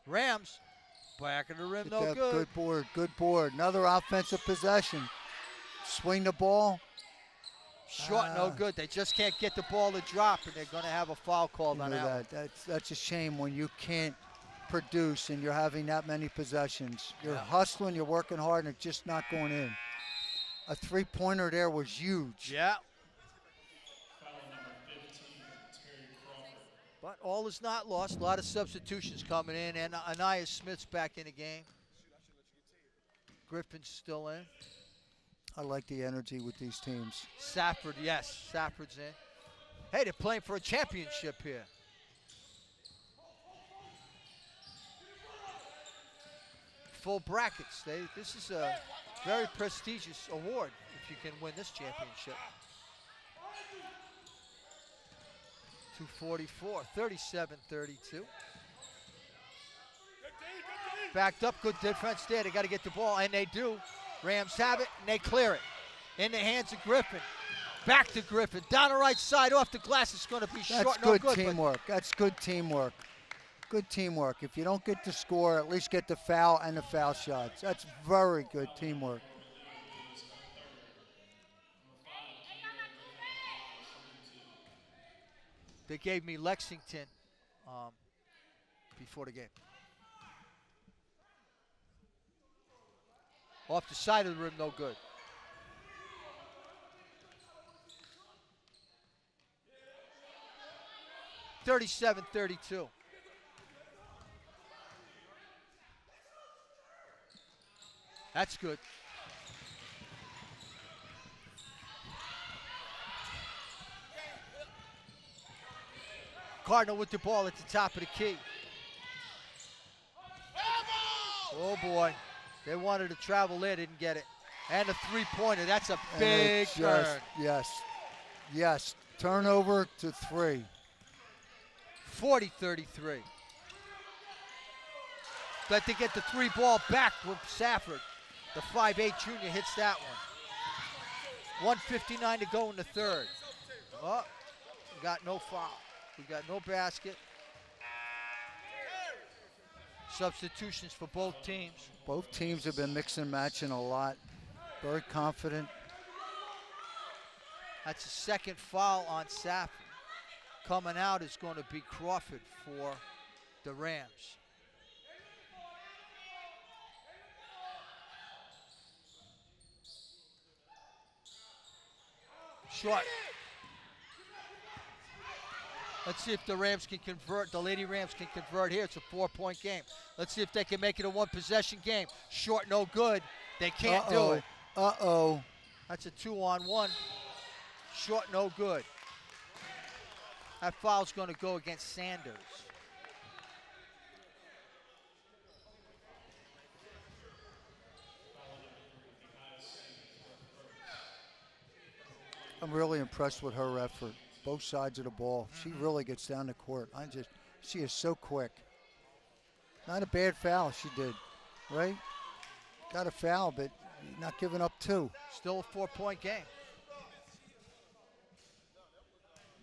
Rams, back of the rim, no good. Good board, good board. Another offensive possession. Swing the ball. Short, no good. They just can't get the ball to drop, and they're going to have a foul called on that. That's a shame when you can't produce and you're having that many possessions. You're hustling, you're working hard, and it's just not going in. A three-pointer there was huge. Yeah. But all is not lost. A lot of substitutions coming in, and Anaya Smith's back in the game. Griffin's still in. I like the energy with these teams. Safford, yes, Safford's in. Hey, they're playing for a championship here. Full brackets. This is a very prestigious award if you can win this championship. 244, 37-32. Backed up, good defense there. They got to get the ball, and they do. Rams have it, and they clear it. In the hands of Griffin. Back to Griffin. Down the right side, off the glass. It's going to be short. That's good teamwork. That's good teamwork. Good teamwork. If you don't get the score, at least get the foul and the foul shots. That's very good teamwork. They gave me Lexington before the game. Off the side of the rim, no good. (37-32). That's good. Cardinal with the ball at the top of the key. Oh boy. They wanted to travel there, didn't get it. And a three-pointer. That's a big turn. Yes. Turnover to 3. 40-33. But they get the 3 ball back from Safford. The 5'8" junior hits that one. 1:59 to go in the third. Oh, we got no foul. We got no basket. Substitutions for both teams. Both teams have been mixing and matching a lot. Very confident. That's the second foul on Safford. Coming out is going to be Crawford for the Rams. Short. Let's see if the Rams can convert. The Lady Rams can convert here. It's a 4-point game. Let's see if they can make it a 1-possession game. Short, no good. They can't do it. Uh-oh. That's a 2-on-1. Short, no good. That foul's going to go against Sanders. I'm really impressed with her effort. Both sides of the ball. She really gets down the court. She is so quick. Not a bad foul she did, right? Got a foul, but not giving up 2. Still a 4-point game.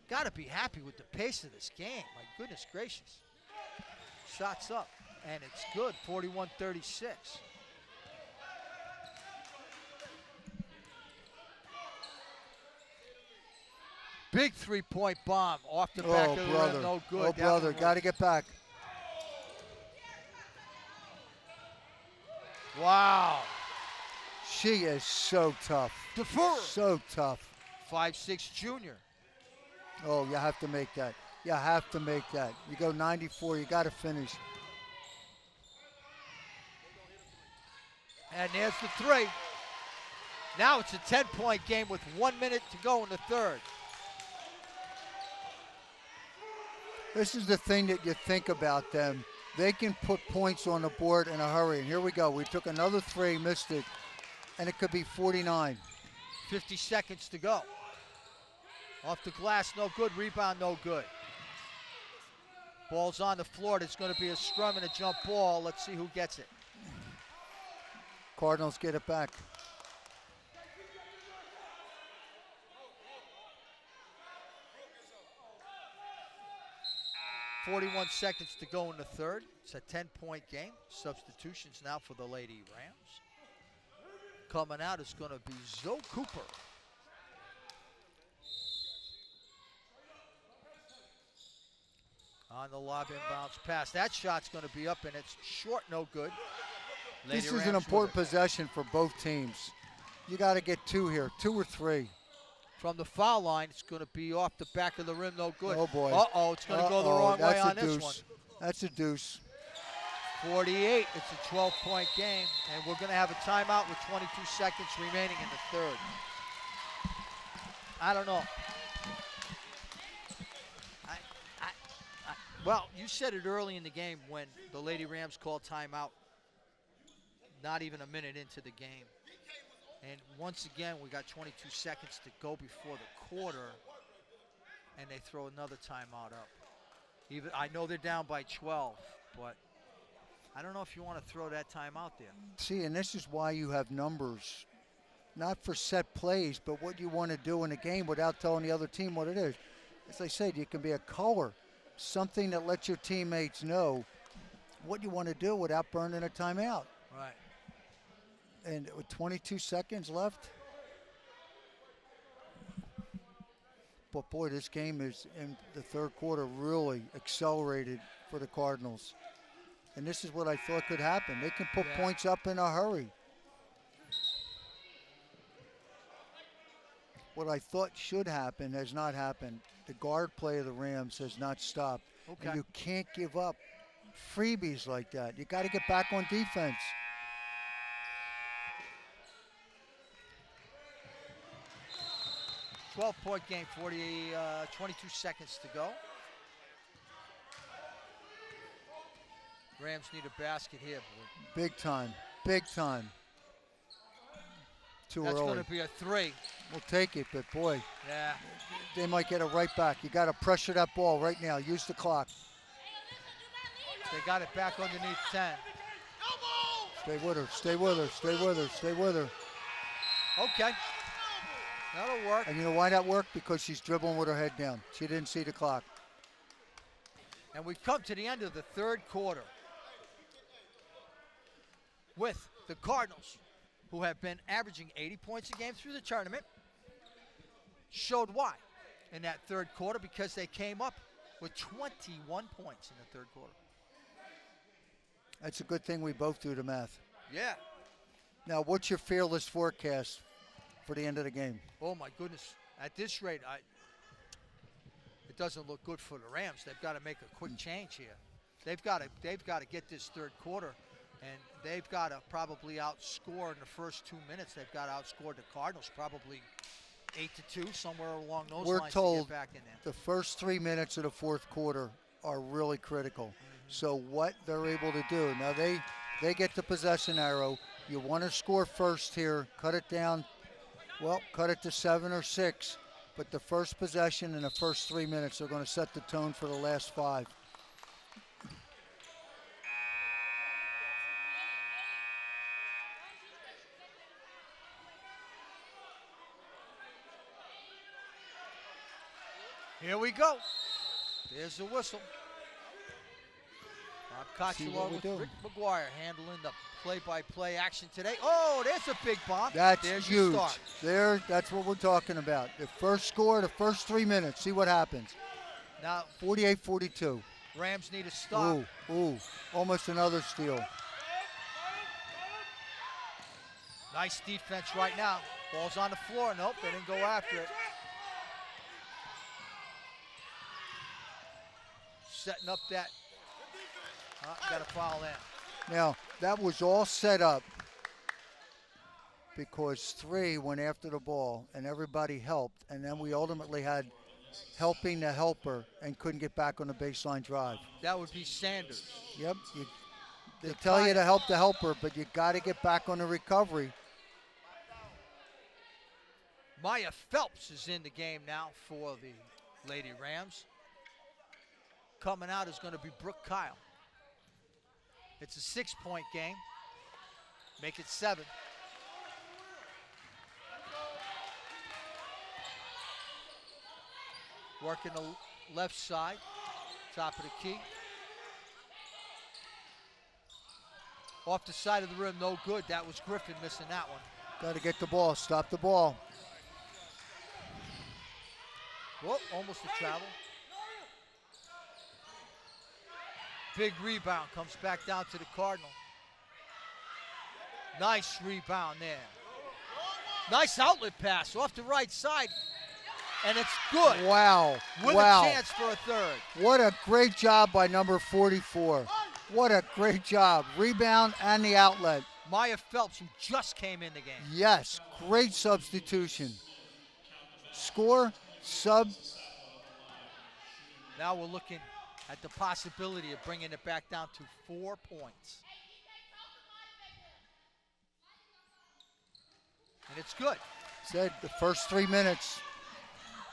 Got to be happy with the pace of this game. My goodness gracious. Shots up, and it's good, 41-36. Big 3-point bomb off the back of the rim, no good. Oh, brother, got to get back. Wow. She is so tough. Defer. So tough. 5'6" junior. Oh, you have to make that. You have to make that. You go 94, you got to finish. And there's the 3. Now it's a 10-point game with 1 minute to go in the third. This is the thing that you think about them. They can put points on the board in a hurry. And here we go. We took another 3, missed it, and it could be 49. 50 seconds to go. Off the glass, no good. Rebound, no good. Ball's on the floor. It's going to be a scrum and a jump ball. Let's see who gets it. Cardinals get it back. .41 seconds to go in the third. It's a 10-point game. Substitutions now for the Lady Rams. Coming out is going to be Zoe Cooper. On the lob, inbounds pass. That shot's going to be up, and it's short, no good. Lady This Rams is an important possession for both teams. You got to get 2 here, 2 or 3. From the foul line, it's going to be off the back of the rim, no good. Oh, boy. Uh-oh, it's going to go the wrong way on this one. That's a deuce. 48, it's a 12-point game, and we're going to have a timeout with 22 seconds remaining in the third. I don't know. Well, you said it early in the game when the Lady Rams called timeout, not even a minute into the game. And once again, we got 22 seconds to go before the quarter, and they throw another timeout up. I know they're down by 12, but I don't know if you want to throw that timeout there. See, and this is why you have numbers, not for set plays, but what you want to do in a game without telling the other team what it is. As I said, you can be a color, something that lets your teammates know what you want to do without burning a timeout. Right. And with 22 seconds left, But boy, this game is in the third quarter really accelerated for the Cardinals. And this is what I thought could happen. They can put points up in a hurry. What I thought should happen has not happened. The guard play of the Rams has not stopped. Okay. And you can't give up freebies like that. You got to get back on defense. A 12-point game, 22 seconds to go. Rams need a basket here, boy. Big time. Big time. Too That's early. going to be a 3. We'll take it, but boy, Yeah. they might get it right back. You got to pressure that ball right now. Use the clock. They got it back underneath 10. Stay with her. Stay with her. Stay with her. Stay with her. Okay. That'll work. And you know why that worked? Because she's dribbling with her head down. She didn't see the clock. And we've come to the end of the third quarter with the Cardinals, who have been averaging 80 points a game through the tournament, showed why in that third quarter, because they came up with 21 points in the third quarter. That's a good thing we both do the math. Yeah. Now, what's your fearless forecast for the end of the game? Oh, my goodness. At this rate, it doesn't look good for the Rams. They've got to make a quick change here. They've got to get this third quarter, and they've got to probably outscore in the first 2 minutes. They've got to outscore the Cardinals probably 8-2, somewhere along those We're lines told to get back in there. the first 3 minutes of the fourth quarter are really critical. So what they're able to do, now they get the possession arrow. You want to score first here, cut it down, well, cut it to 7 or 6. But the first possession in the first 3 minutes are going to set the tone for the last 5. Here we go. There's the whistle. Bob See Koch what along we with do. Rick McGuire handling the play-by-play action today. Oh, there's a big bomb. That's There's your huge. start. That's what we're talking about. The first score, the first 3 minutes. See what happens. Now, 48-42. Rams need a stop. Ooh, almost another steal. Nice defense right now. Ball's on the floor. Nope, they didn't go after it. Setting up that. Got to foul in. Now, that was all set up because 3 went after the ball and everybody helped, and then we ultimately had helping the helper and couldn't get back on the baseline drive. That would be Sanders. Yep. They tell you to help the helper, but you got to get back on the recovery. Maya Phelps is in the game now for the Lady Rams. Coming out is going to be Brooke Kyle. It's a 6-point game. Make it 7. Working the left side, top of the key. Off the side of the rim, no good. That was Griffin missing that one. Got to get the ball. Stop the ball. Whoa, almost a travel. Big rebound, comes back down to the Cardinal. Nice rebound there. Nice outlet pass off the right side. And it's good. Wow. With wow. a chance for a third. What a great job by number 44. What a great job. Rebound and the outlet. Maya Phelps, who just came in the game. Yes, great substitution. Score, sub. Now we're looking at the possibility of bringing it back down to 4 points. And it's good. Said the first 3 minutes.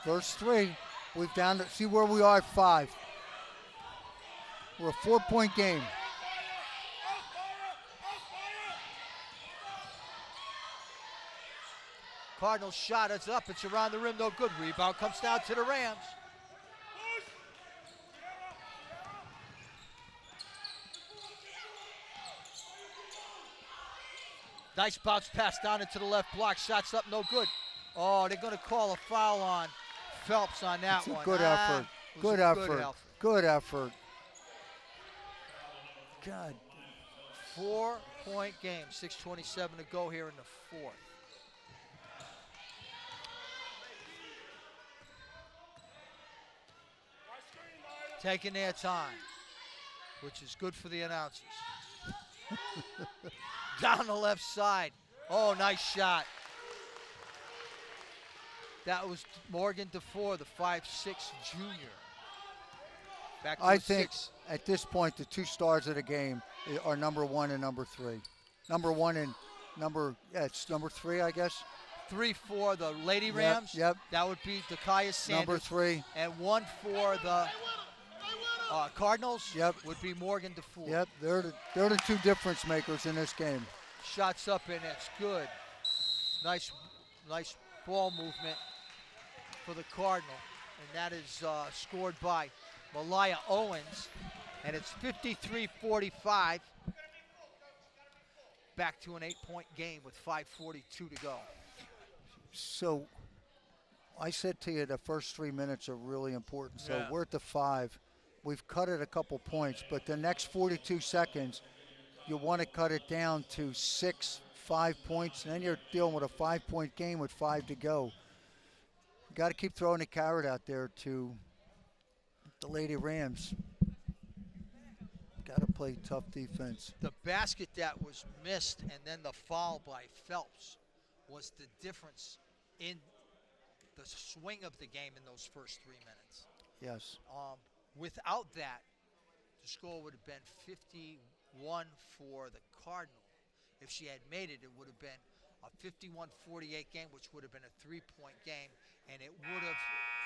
First 3. We've down to see where we are at 5. We're a 4-point game. Cardinals shot is up. It's around the rim, no good. Rebound comes down to the Rams. Nice bounce pass down into the left block. Shots up, no good. Oh, they're going to call a foul on Phelps on that one. Good effort. It was Good a effort. Good effort. God. 4-point game. 6:27 to go here in the fourth. Taking their time, which is good for the announcers. Down the left side. Oh, nice shot. That was Morgan DeFore, the 5'6" junior. Back to I a think 6. at this point, the two stars of the game are number 1 and number 3. Number 1 and it's number 3, I guess. 3 for the Lady Rams. Yep. That would be Dakaya Sanders. Number 3. And 1 for the Cardinals. Yep. Would be Morgan DeFore. Yep. They're the two difference makers in this game. Shots up and it's good. Nice ball movement for the Cardinal. And that is scored by Malaya Owens. And it's 53-45. Back to an 8-point game with 5:42 to go. So I said to you the first 3 minutes are really important. So Yeah. we're at the 5. We've cut it a couple points, but the next 42 seconds, you want to cut it down to 6, 5 points, and then you're dealing with a 5-point game with 5 to go. You got to keep throwing the carrot out there to the Lady Rams. Got to play tough defense. The basket that was missed and then the foul by Phelps was the difference in the swing of the game in those first 3 minutes. Yes. Without that, the score would have been 51 for the Cardinal. If she had made it, it would have been a 51-48 game, which would have been a 3-point game, and it would have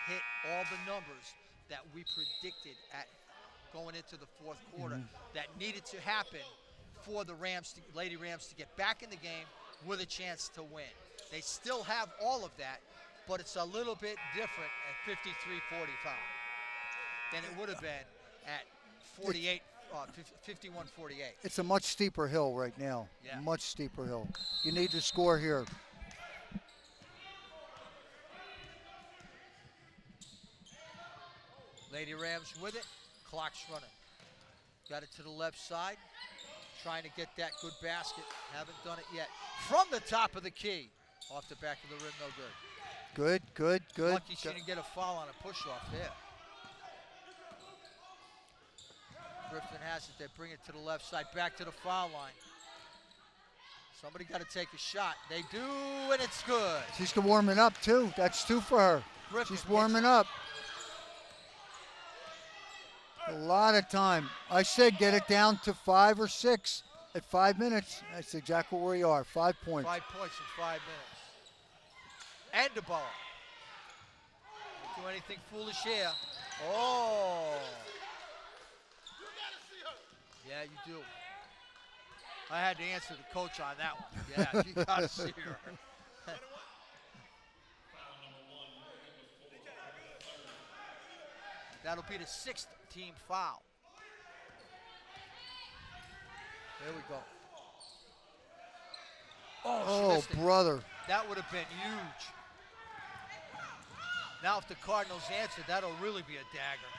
hit all the numbers that we predicted at going into the fourth quarter that needed to happen for the Lady Rams to get back in the game with a chance to win. They still have all of that, but it's a little bit different at 53-45 than it would have been at 51-48. It's a much steeper hill right now. Yeah. Much steeper hill. You need to score here. Lady Rams with it. Clock's running. Got it to the left side. Trying to get that good basket. Haven't done it yet. From the top of the key. Off the back of the rim, no good. Good. Lucky she didn't get a foul on a push-off there. Griffin has it. They bring it to the left side. Back to the foul line. Somebody got to take a shot. They do, and it's good. She's warming up, too. That's 2 for her. Griffin She's warming up. A lot of time. I said get it down to 5 or 6 at 5 minutes. That's exactly where we are. 5 points. 5 points in 5 minutes. And the ball. Don't do anything foolish here. Oh. Yeah, you do. I had to answer the coach on that one. Yeah, you got to see her. That'll be the 6th team foul. There we go. Oh, she missed it. Brother. That would have been huge. Now if the Cardinals answer, that'll really be a dagger.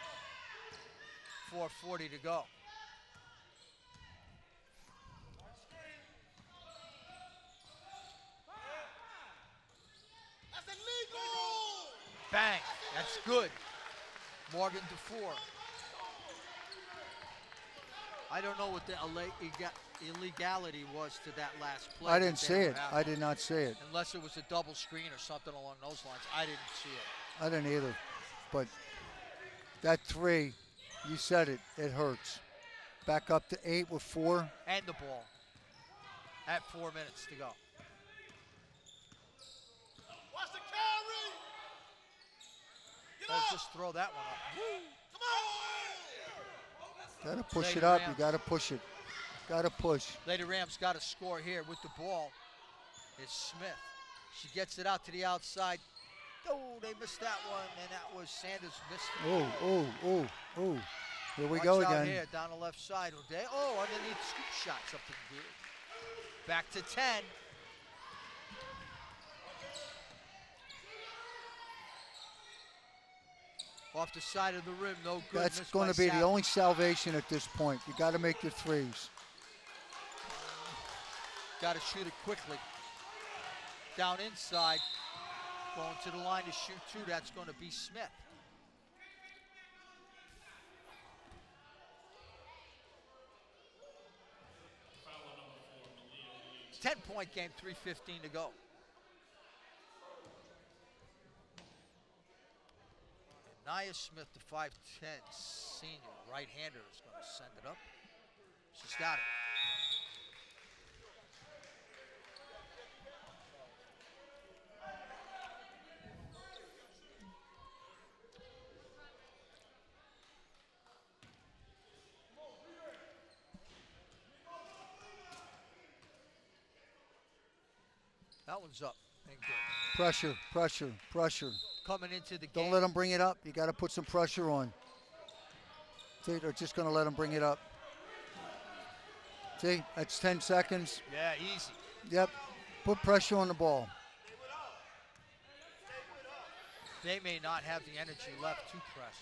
4:40 to go. That's illegal! Bang, that's good. Morgan DeFore. I don't know what the illegality was to that last play. I didn't see it. I did not see it. Unless it was a double screen or something along those lines. I didn't see it. I didn't either. But that 3, you said it, it hurts. Back up to 8 with 4. And the ball at 4 minutes to go. Watch the carry! Get Oh, up! just throw that one up. Come on! Got to push Lady it up. Rams. You got to push it. Got to push. Lady Rams got a score here with the ball. It's Smith. She gets it out to the outside. Oh, they missed that one, and that was Sanders missed it. Oh. Here we Watch go out again. here down the left side. O'Day. Oh, underneath scoop shots up in the good. Back to 10. Off the side of the rim, no good. That's Missed going by to be the Savage. only salvation at this point. You got to make your threes. Got to shoot it quickly. Down inside, going to the line to shoot two. That's going to be Smith. 10-point game, 3:15 to go. Nia Smith, the 5'10 senior right-hander, is going to send it up. She's got it. That one's up and good. Pressure, pressure, pressure. Coming into the game. Don't let them bring it up. You got to put some pressure on. See, they're just going to let them bring it up. See, that's 10 seconds. Yeah, easy. Yep. Put pressure on the ball. They may not have the energy left to press.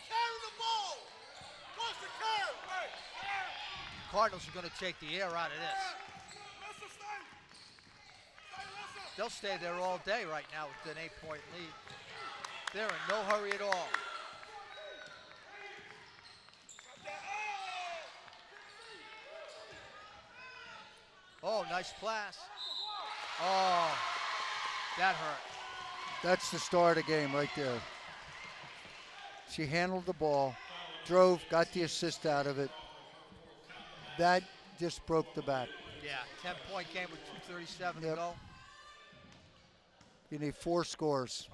Carry the ball. Watch the carry. Cardinals are going to take the air out of this. They'll stay there all day right now with an 8-point lead. They're in no hurry at all. Oh, nice pass. Oh, that hurt. That's the start of the game right there. She handled the ball, drove, got the assist out of it. That just broke the back. Yeah, 10-point game with 2:37 to Yep. go. You need 4 scores.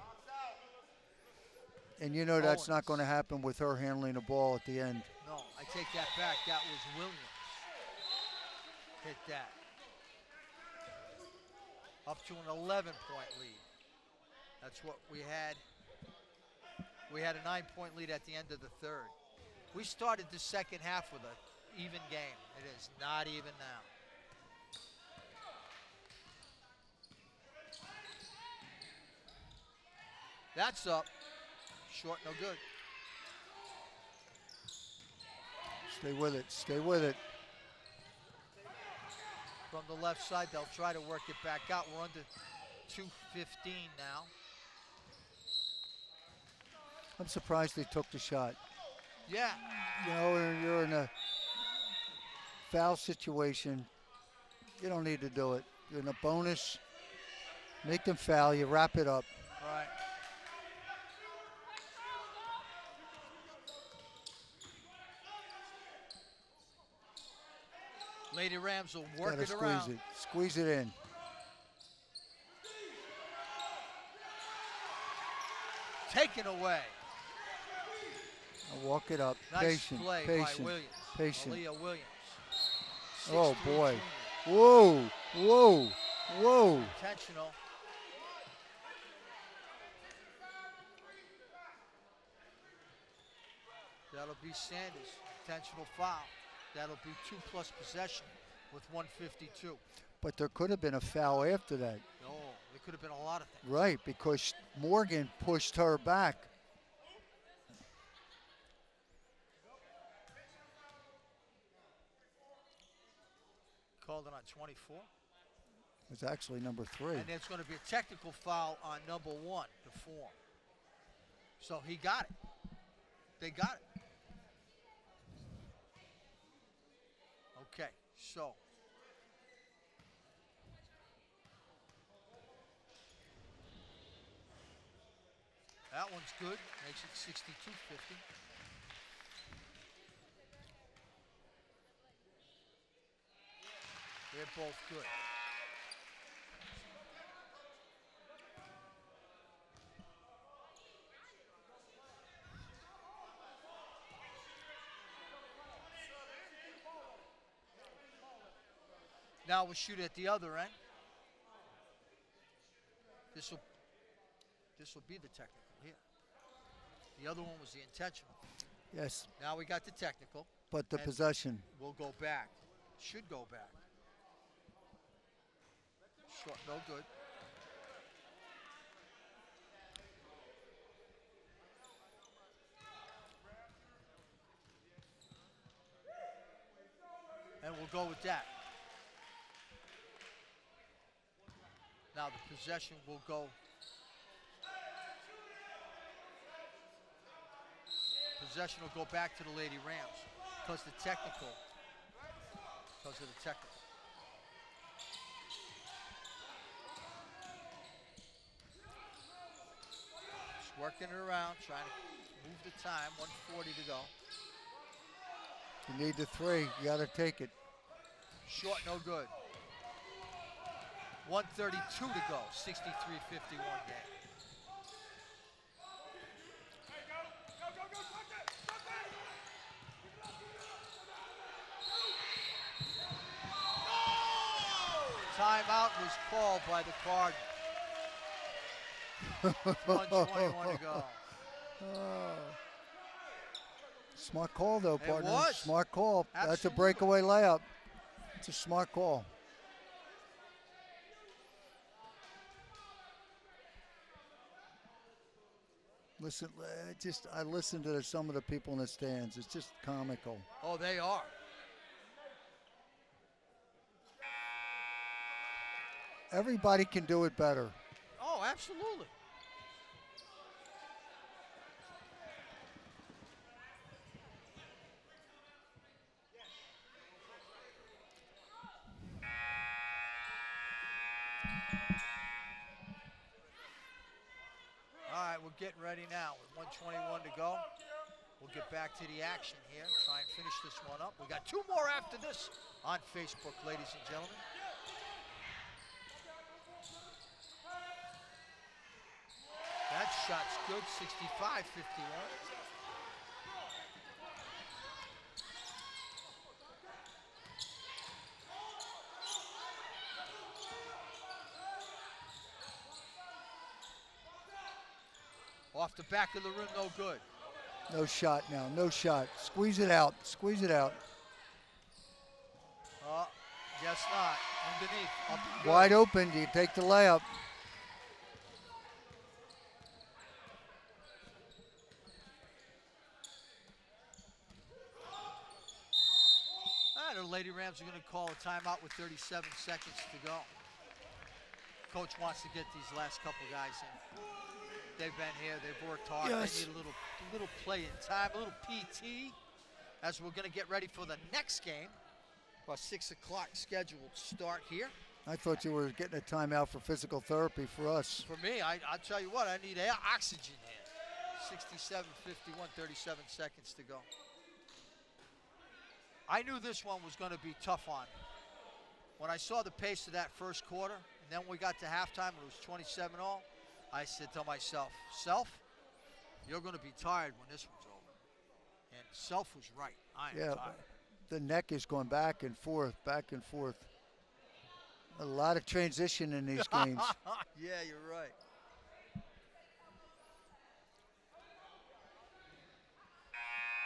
And you know that's not going to happen with her handling the ball at the end. No, I take that back. That was Williams. Hit that. Up to an 11-point lead. That's what we had. We had a 9-point lead at the end of the third. We started the second half with an even game. It is not even now. That's up. Short, no good. Stay with it. Stay with it. From the left side, they'll try to work it back out. We're under 2:15 now. I'm surprised they took the shot. Yeah. You know, you're in a foul situation. You don't need to do it. You're in a bonus. Make them foul. You wrap it up. All right. Lady Rams will work Gotta it around. squeeze it. Squeeze it in. Taken away. Now walk it up. Nice Patient. play Patient. by Williams. Patient. Aaliyah Williams. Oh 6'3" boy. junior. Whoa. Whoa. Whoa. Intentional. That'll be Sanders. Intentional foul. That'll be 2+ possession with 1:52. But there could have been a foul after that. No, there could have been a lot of things. Right, because Morgan pushed her back. Called it on 24. It was actually number 3. And there's going to be a technical foul on number 1, the form. So he got it. They got it. Okay, so. That one's good. Makes it 62-50. They're both good. Now we'll shoot at the other end. This will be the technical here. The other one was the intentional. Yes, Now we got the technical. but the And possession. We'll go back. Should go back. Short, no good. And we'll go with that. Now the possession will go. Possession will go back to the Lady Rams because of the technical. Just working it around, trying to move the time. 1:40 to go. You need the three. You got to take it. Short, no good. 1:32 to go. 63-51 game. Timeout was called by the Cardinals. 1:21 to go. Smart call, though, partner. It was. Smart call. Absolutely. That's a breakaway layup. It's a smart call. Listen, I listen to some of the people in the stands. It's just comical. Oh, they are. Everybody can do it better. Oh, absolutely. All right, we're getting ready now with 1:21 to go. We'll get back to the action here, try and finish this one up. We got 2 more after this on Facebook, ladies and gentlemen. That shot's good, 65-51. Off the back of the rim, no good. No shot now. No shot. Squeeze it out. Squeeze it out. Oh, guess not. Underneath. Up and good. Wide open. Do you take the layup? The Lady Rams are going to call a timeout with 37 seconds to go. Coach wants to get these last couple guys in. They've been here. They've worked hard. Yes. They need a little play in time, a little PT, as we're going to get ready for the next game. About 6 o'clock scheduled start here. I thought you were getting a timeout for physical therapy for us. For me, I'll tell you what, I need oxygen here. 67-51, 37 seconds to go. I knew this one was going to be tough on me. When I saw the pace of that first quarter, and then when we got to halftime, it was 27 all, I said to myself, Self, you're going to be tired when this one's over. And Self was right. I am tired. The neck is going back and forth, back and forth. A lot of transition in these games. Yeah, you're right.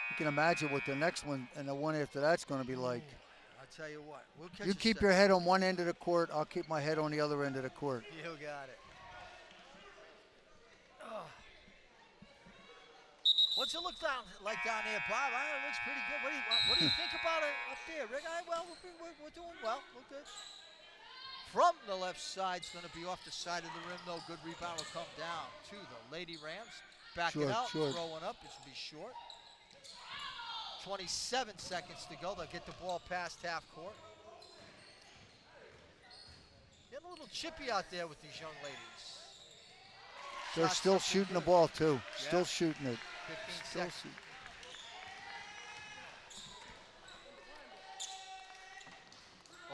You can imagine what the next one and the one after that's going to be like. I'll tell you what. We'll catch You keep your head on one end of the court. I'll keep my head on the other end of the court. You got it. What's it look like down there, Bob? It looks pretty good. What do you think about it up there, Rick? Well, we're doing well. We're good. From the left side, it's going to be off the side of the rim. No good rebound will come down to the Lady Rams. Back it out, throwing up. This will be short. 27 seconds to go. They'll get the ball past half court. Getting a little chippy out there with these young ladies. They're Shots still looking shooting the good. ball, too. Yeah. Still shooting it. 15 Still seconds. shooting.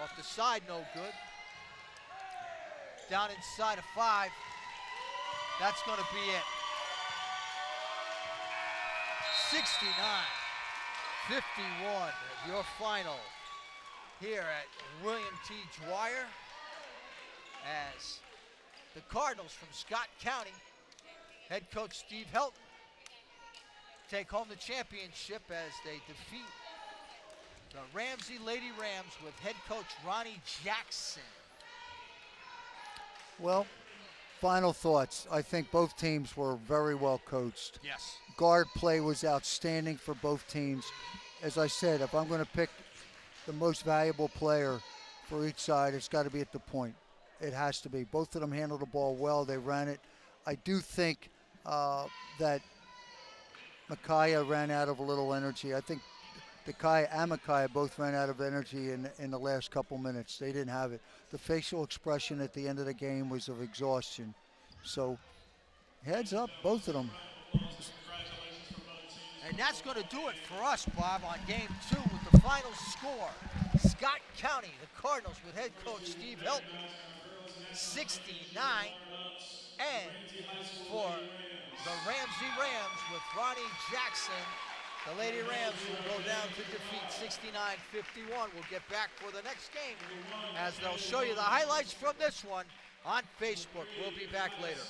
Off the side, no good. Down inside of 5. That's going to be it. 69-51, your final here at William T. Dwyer, as the Cardinals from Scott County, head coach Steve Helton, take home the championship as they defeat the Ramsay Lady Rams with head coach Ronnie Jackson. Well, final thoughts. I think both teams were very well coached. Yes. Guard play was outstanding for both teams. As I said, if I'm going to pick the most valuable player for each side, it's got to be at the point. It has to be. Both of them handled the ball well. They ran it. I do think that Micaiah ran out of a little energy. I think Dekai and Micaiah both ran out of energy in the last couple minutes. They didn't have it. The facial expression at the end of the game was of exhaustion. So heads up, both of them. And that's going to do it for us, Bob, on game 2 with the final score. Scott County, the Cardinals with head coach Steve Hilton, 69. And for the Ramsay Rams with Ronnie Jackson, the Lady Rams will go down to defeat 69-51. We'll get back for the next game as they'll show you the highlights from this one on Facebook. We'll be back later.